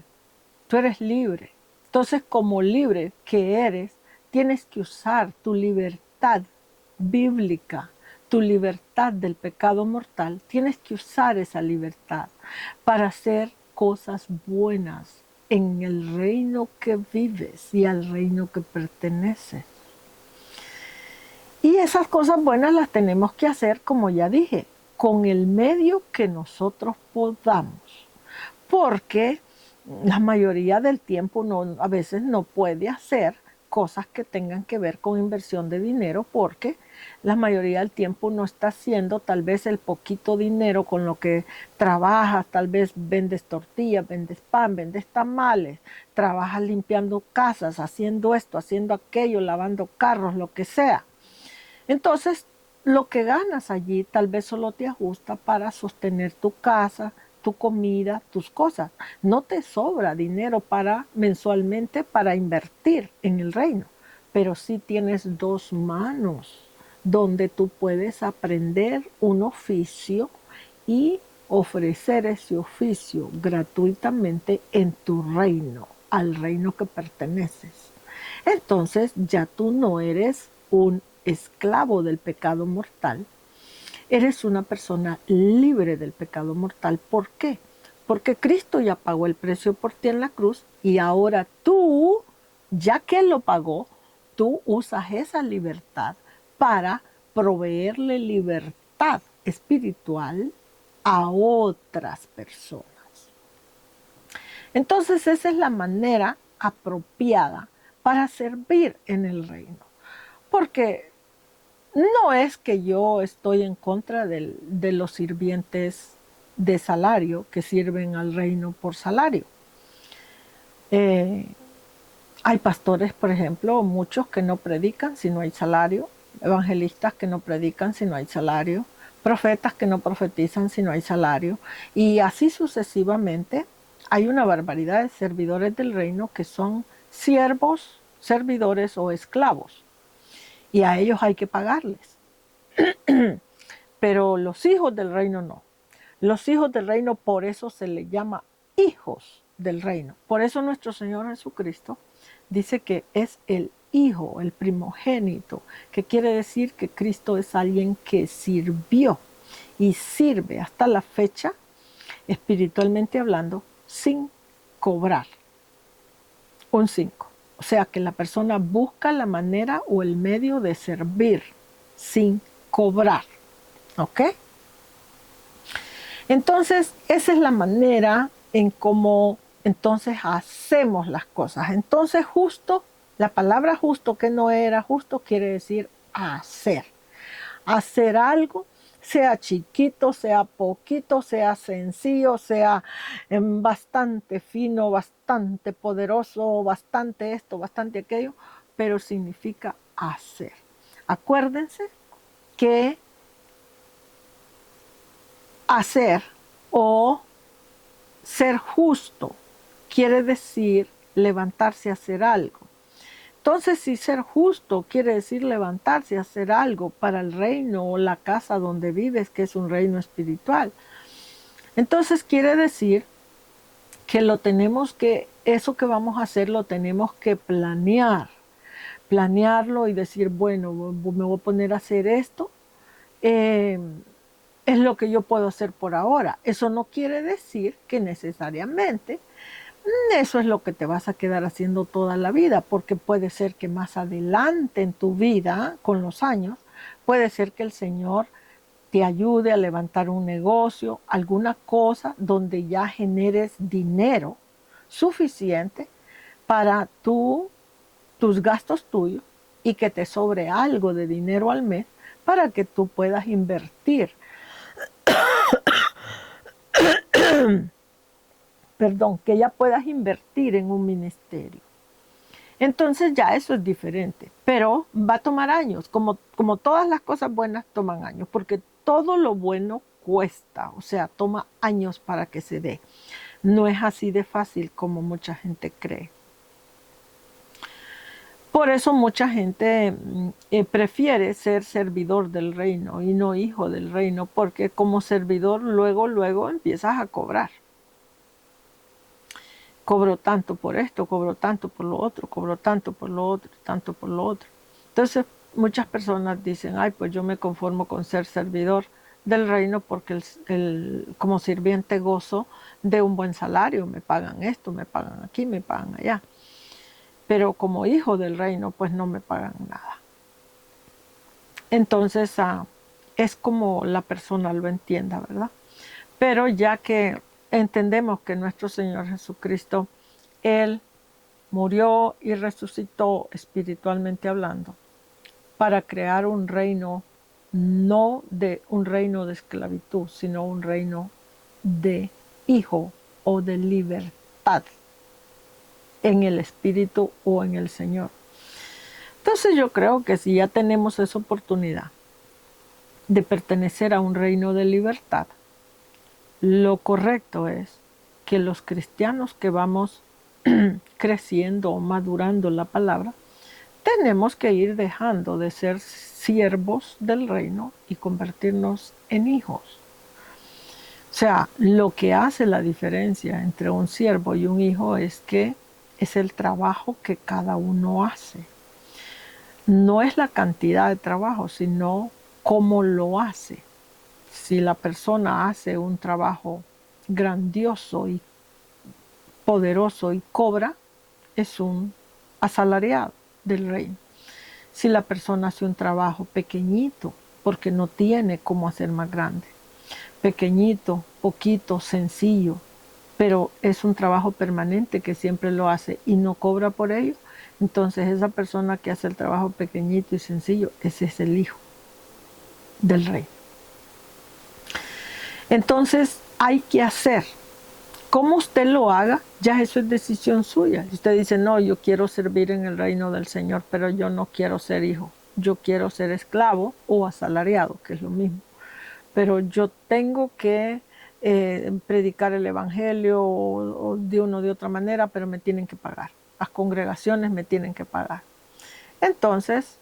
tú eres libre. Entonces, como libre que eres, tienes que usar tu libertad bíblica, tu libertad del pecado mortal, tienes que usar esa libertad para hacer cosas buenas en el reino que vives y al reino que perteneces. Y esas cosas buenas las tenemos que hacer, como ya dije, con el medio que nosotros podamos. Porque la mayoría del tiempo a veces no puede hacer cosas que tengan que ver con inversión de dinero porque la mayoría del tiempo no está haciendo tal vez el poquito dinero con lo que trabajas, tal vez vendes tortillas, vendes pan, vendes tamales, trabajas limpiando casas, haciendo esto, haciendo aquello, lavando carros, lo que sea. Entonces, lo que ganas allí tal vez solo te ajusta para sostener tu casa, tu comida, tus cosas. No te sobra dinero mensualmente para invertir en el reino, pero sí tienes dos manos donde tú puedes aprender un oficio y ofrecer ese oficio gratuitamente en tu reino, al reino que perteneces. Entonces ya tú no eres un esclavo del pecado mortal, eres una persona libre del pecado mortal. ¿Por qué? porque Cristo ya pagó el precio por ti en la cruz y ahora tú, ya que Él lo pagó, tú usas esa libertad para proveerle libertad espiritual a otras personas. Entonces esa es la manera apropiada para servir en el reino. Porque no es que yo estoy en contra de los sirvientes de salario que sirven al reino por salario. Hay pastores, por ejemplo, muchos que no predican si no hay salario, evangelistas que no predican si no hay salario, profetas que no profetizan si no hay salario, y así sucesivamente. Hay una barbaridad de servidores del reino que son siervos, servidores o esclavos, y a ellos hay que pagarles. Pero los hijos del reino no. Los hijos del reino, por eso se les llama hijos del reino. Por eso nuestro Señor Jesucristo dice que es el hijo, el primogénito, que quiere decir que Cristo es alguien que sirvió y sirve hasta la fecha, espiritualmente hablando, sin cobrar un 5. O sea que la persona busca la manera o el medio de servir sin cobrar. ¿Ok? Entonces, esa es la manera en cómo entonces hacemos las cosas. Entonces, justo, la palabra justo, que no era justo, quiere decir hacer. Hacer algo, sea chiquito, sea poquito, sea sencillo, sea bastante fino, bastante poderoso, bastante esto, bastante aquello, pero significa hacer. Acuérdense que hacer o ser justo quiere decir levantarse a hacer algo. Entonces, si ser justo quiere decir levantarse a hacer algo para el reino o la casa donde vives, que es un reino espiritual, entonces quiere decir que eso que vamos a hacer lo tenemos que planearlo y decir, bueno, me voy a poner a hacer esto. Es lo que yo puedo hacer por ahora. Eso no quiere decir que necesariamente eso es lo que te vas a quedar haciendo toda la vida, porque puede ser que más adelante en tu vida, con los años, puede ser que el Señor te ayude a levantar un negocio, alguna cosa donde ya generes dinero suficiente para tus gastos tuyos y que te sobre algo de dinero al mes para que tú puedas invertir. Perdón, que ya puedas invertir en un ministerio. Entonces ya eso es diferente, pero va a tomar años, como todas las cosas buenas toman años, porque todo lo bueno cuesta, o sea, toma años para que se dé. No es así de fácil como mucha gente cree. Por eso mucha gente prefiere ser servidor del reino y no hijo del reino, porque como servidor luego empiezas a cobrar. Cobro tanto por esto, cobro tanto por lo otro, cobro tanto por lo otro, tanto por lo otro. Entonces muchas personas dicen, ay, pues yo me conformo con ser servidor del reino porque como sirviente gozo de un buen salario, me pagan esto, me pagan aquí, me pagan allá. Pero como hijo del reino, pues no me pagan nada. Entonces es como la persona lo entienda, ¿verdad? Pero ya que entendemos que nuestro Señor Jesucristo, Él murió y resucitó espiritualmente hablando para crear un reino, no de un reino de esclavitud, sino un reino de hijo o de libertad en el Espíritu o en el Señor. Entonces yo creo que si ya tenemos esa oportunidad de pertenecer a un reino de libertad, lo correcto es que los cristianos que vamos creciendo o madurando la palabra, tenemos que ir dejando de ser siervos del reino y convertirnos en hijos. O sea, lo que hace la diferencia entre un siervo y un hijo es que es el trabajo que cada uno hace. No es la cantidad de trabajo, sino cómo lo hace. Si la persona hace un trabajo grandioso y poderoso y cobra es un asalariado del reino. Si la persona hace un trabajo pequeñito, porque no tiene cómo hacer más grande, pequeñito, poquito, sencillo, pero es un trabajo permanente que siempre lo hace y no cobra por ello, entonces esa persona que hace el trabajo pequeñito y sencillo, ese es el hijo del rey. Entonces hay que hacer. Cómo usted lo haga, ya eso es decisión suya. Si usted dice, no, yo quiero servir en el reino del Señor, pero yo no quiero ser hijo, yo quiero ser esclavo o asalariado, que es lo mismo. Pero yo tengo que predicar el evangelio o de una o de otra manera, pero me tienen que pagar. Las congregaciones me tienen que pagar. Entonces,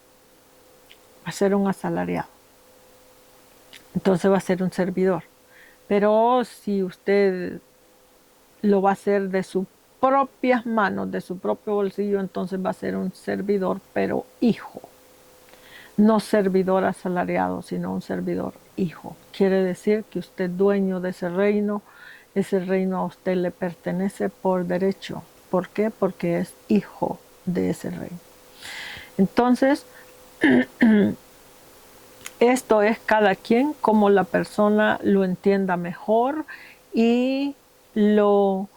va a ser un asalariado. Entonces va a ser un servidor. Pero si usted lo va a hacer de sus propias manos, de su propio bolsillo, entonces va a ser un servidor, pero hijo. No servidor asalariado, sino un servidor hijo. Quiere decir que usted es dueño de ese reino a usted le pertenece por derecho. ¿Por qué? Porque es hijo de ese reino. Entonces, esto es cada quien como la persona lo entienda mejor y lo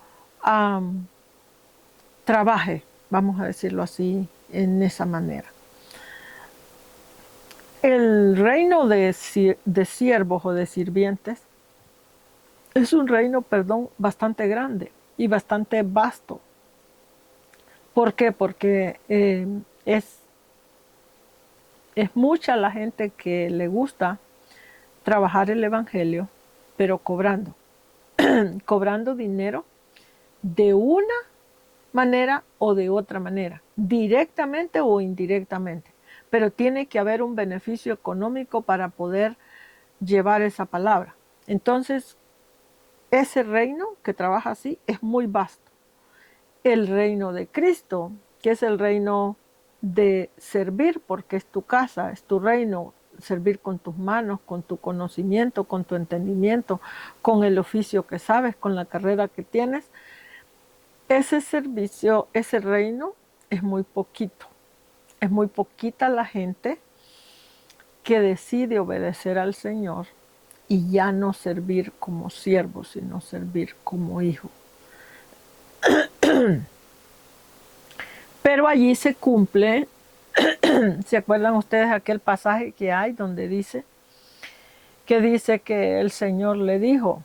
trabaje, vamos a decirlo así, en esa manera. El reino de siervos o de sirvientes es un reino, bastante grande y bastante vasto. ¿Por qué? Porque es mucha la gente que le gusta trabajar el evangelio, pero cobrando, cobrando dinero de una manera o de otra manera, directamente o indirectamente. Pero tiene que haber un beneficio económico para poder llevar esa palabra. Entonces, ese reino que trabaja así es muy vasto. El reino de Cristo, que es el reino de servir, porque es tu casa, es tu reino, servir con tus manos, con tu conocimiento, con tu entendimiento, con el oficio que sabes, con la carrera que tienes. Ese servicio, ese reino es muy poquito. Es muy poquita la gente que decide obedecer al Señor y ya no servir como siervo, sino servir como hijo. Pero allí se cumple, ¿se acuerdan ustedes aquel pasaje que hay donde dice que el Señor le dijo,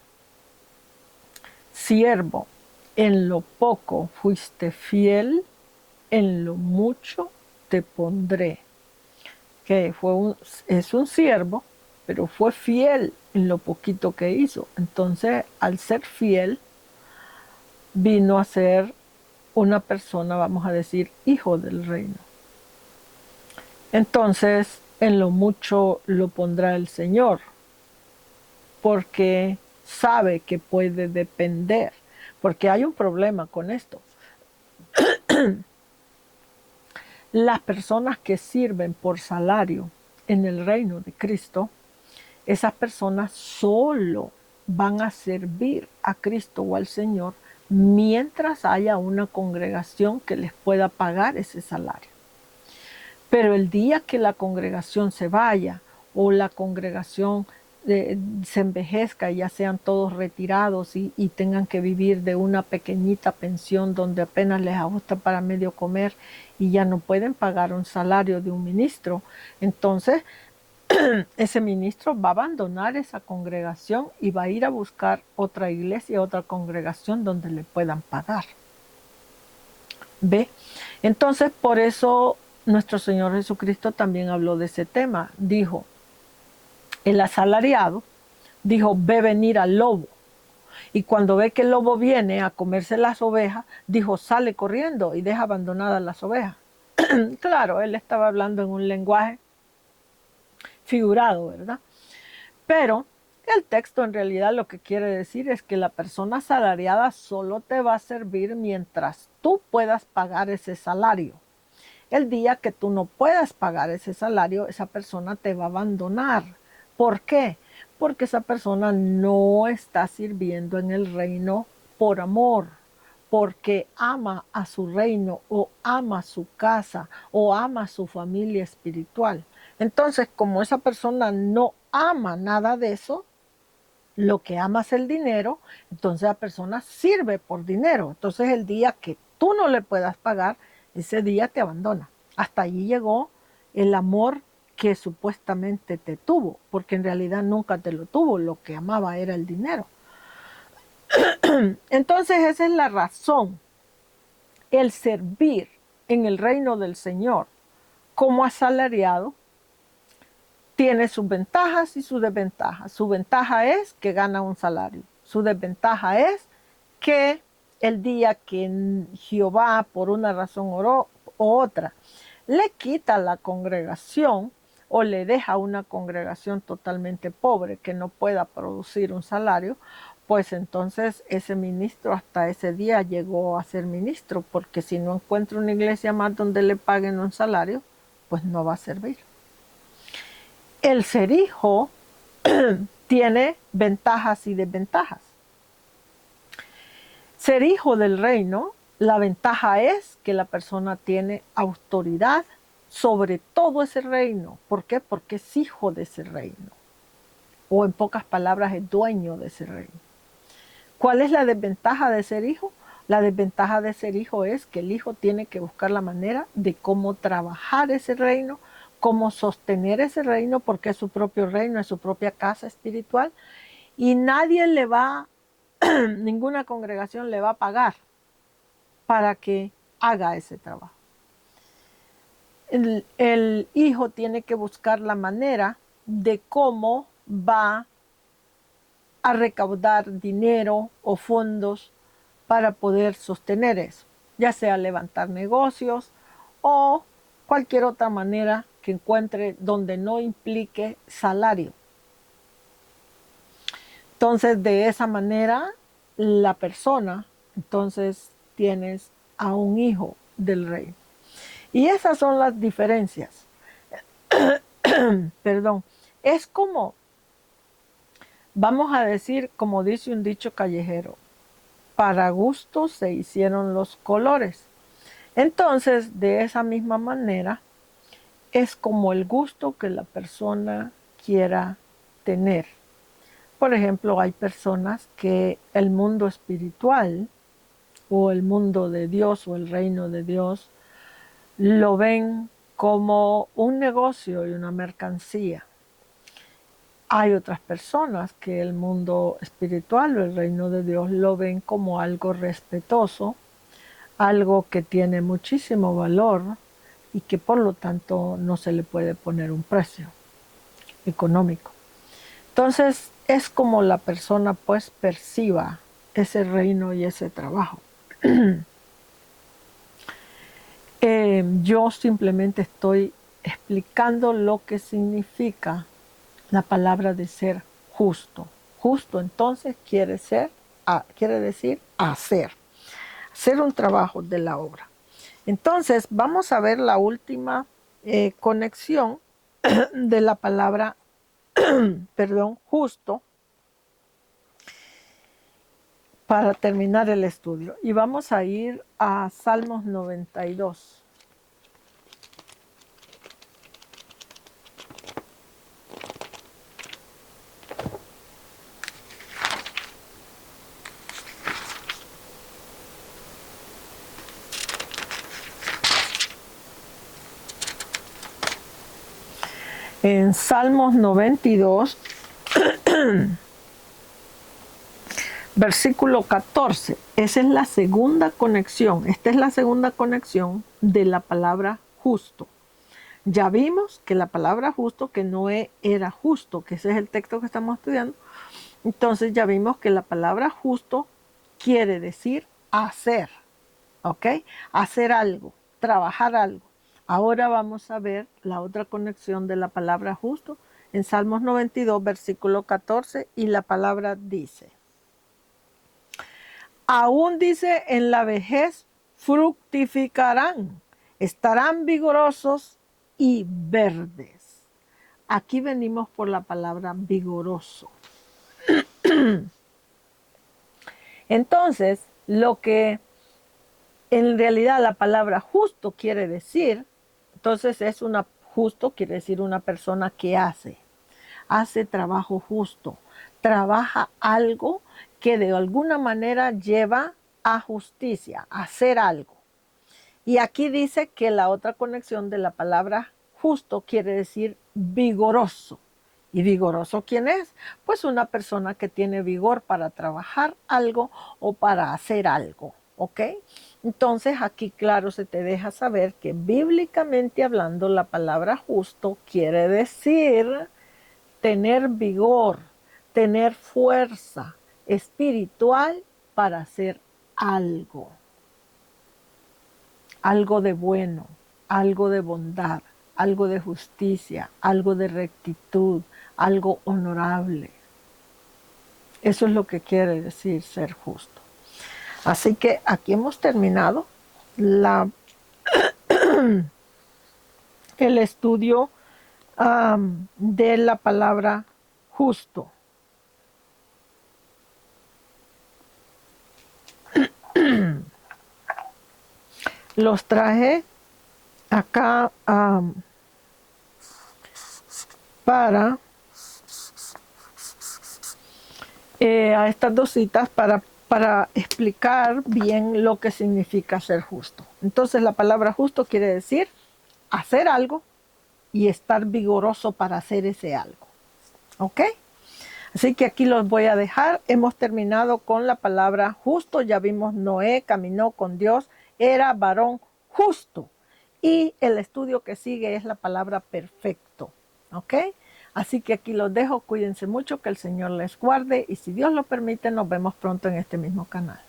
siervo, en lo poco fuiste fiel, en lo mucho te pondré. Que es un siervo, pero fue fiel en lo poquito que hizo. Entonces, al ser fiel, vino a ser una persona, vamos a decir, hijo del reino. Entonces, en lo mucho lo pondrá el Señor, porque sabe que puede depender, porque hay un problema con esto. Las personas que sirven por salario en el reino de Cristo, esas personas solo van a servir a Cristo o al Señor mientras haya una congregación que les pueda pagar ese salario. Pero el día que la congregación se vaya o la congregación se envejezca y ya sean todos retirados y tengan que vivir de una pequeñita pensión donde apenas les ajusta para medio comer y ya no pueden pagar un salario de un ministro, entonces ese ministro va a abandonar esa congregación y va a ir a buscar otra iglesia, otra congregación donde le puedan pagar. ¿Ve? Entonces, por eso nuestro Señor Jesucristo también habló de ese tema. Dijo, el asalariado, dijo, ve venir al lobo. Y cuando ve que el lobo viene a comerse las ovejas, dijo, sale corriendo y deja abandonadas las ovejas. Claro, él estaba hablando en un lenguaje figurado, ¿verdad? Pero el texto en realidad lo que quiere decir es que la persona asalariada solo te va a servir mientras tú puedas pagar ese salario. El día que tú no puedas pagar ese salario, esa persona te va a abandonar. ¿Por qué? porque esa persona no está sirviendo en el reino por amor, porque ama a su reino o ama su casa o ama su familia espiritual. Entonces, como esa persona no ama nada de eso, lo que ama es el dinero, entonces la persona sirve por dinero. Entonces el día que tú no le puedas pagar, ese día te abandona. Hasta allí llegó el amor que supuestamente te tuvo, porque en realidad nunca te lo tuvo, lo que amaba era el dinero. Entonces esa es la razón, el servir en el reino del Señor como asalariado tiene sus ventajas y sus desventajas. Su ventaja es que gana un salario. Su desventaja es que el día que Jehová, por una razón u otra, le quita la congregación o le deja una congregación totalmente pobre que no pueda producir un salario, pues entonces ese ministro hasta ese día llegó a ser ministro, porque si no encuentra una iglesia más donde le paguen un salario, pues no va a servir. El ser hijo tiene ventajas y desventajas. Ser hijo del reino, la ventaja es que la persona tiene autoridad sobre todo ese reino. ¿Por qué? Porque es hijo de ese reino. O en pocas palabras, es dueño de ese reino. ¿Cuál es la desventaja de ser hijo? La desventaja de ser hijo es que el hijo tiene que buscar la manera de cómo trabajar ese reino, cómo sostener ese reino, porque es su propio reino, es su propia casa espiritual, y nadie le va, ninguna congregación le va a pagar para que haga ese trabajo. El hijo tiene que buscar la manera de cómo va a recaudar dinero o fondos para poder sostener eso, ya sea levantar negocios o cualquier otra manera que encuentre donde no implique salario. Entonces, de esa manera, la persona, entonces tienes a un hijo del rey. Y esas son las diferencias. Perdón. Es como, vamos a decir, como dice un dicho callejero, para gusto se hicieron los colores. Entonces, de esa misma manera, es como el gusto que la persona quiera tener. Por ejemplo, hay personas que el mundo espiritual o el mundo de Dios o el reino de Dios lo ven como un negocio y una mercancía. Hay otras personas que el mundo espiritual o el reino de Dios lo ven como algo respetuoso, algo que tiene muchísimo valor y que por lo tanto no se le puede poner un precio económico. Entonces es como la persona pues perciba ese reino y ese trabajo. Yo simplemente estoy explicando lo que significa la palabra de ser justo. Justo entonces quiere decir hacer un trabajo de la obra. Entonces vamos a ver la última conexión de la palabra, perdón, justo, para terminar el estudio. Y vamos a ir a Salmos 92. En Salmos 92, versículo 14, esa es la segunda conexión, esta es la segunda conexión de la palabra justo. Ya vimos que la palabra justo, que Noé era justo, que ese es el texto que estamos estudiando, entonces ya vimos que la palabra justo quiere decir hacer, ¿ok? Hacer algo, trabajar algo. Ahora vamos a ver la otra conexión de la palabra justo en Salmos 92, versículo 14, y la palabra dice, aún dice, en la vejez fructificarán, estarán vigorosos y verdes. Aquí venimos por la palabra vigoroso. Entonces, lo que en realidad la palabra justo quiere decir, entonces justo quiere decir una persona que hace trabajo justo, trabaja algo que de alguna manera lleva a justicia, a hacer algo. Y aquí dice que la otra conexión de la palabra justo quiere decir vigoroso. ¿Y vigoroso quién es? Pues una persona que tiene vigor para trabajar algo o para hacer algo, ¿ok? Entonces aquí claro se te deja saber que bíblicamente hablando la palabra justo quiere decir tener vigor, tener fuerza espiritual para hacer algo. Algo de bueno, algo de bondad, algo de justicia, algo de rectitud, algo honorable. Eso es lo que quiere decir ser justo. Así que aquí hemos terminado el estudio de la palabra justo. Los traje acá para a estas dos citas para explicar bien lo que significa ser justo. Entonces la palabra justo quiere decir hacer algo y estar vigoroso para hacer ese algo. ¿Ok? Así que aquí los voy a dejar. Hemos terminado con la palabra justo. Ya vimos Noé caminó con Dios, era varón justo. Y el estudio que sigue es la palabra perfecto. ¿Ok? Así que aquí los dejo. Cuídense mucho, que el Señor les guarde. Y si Dios lo permite, nos vemos pronto en este mismo canal.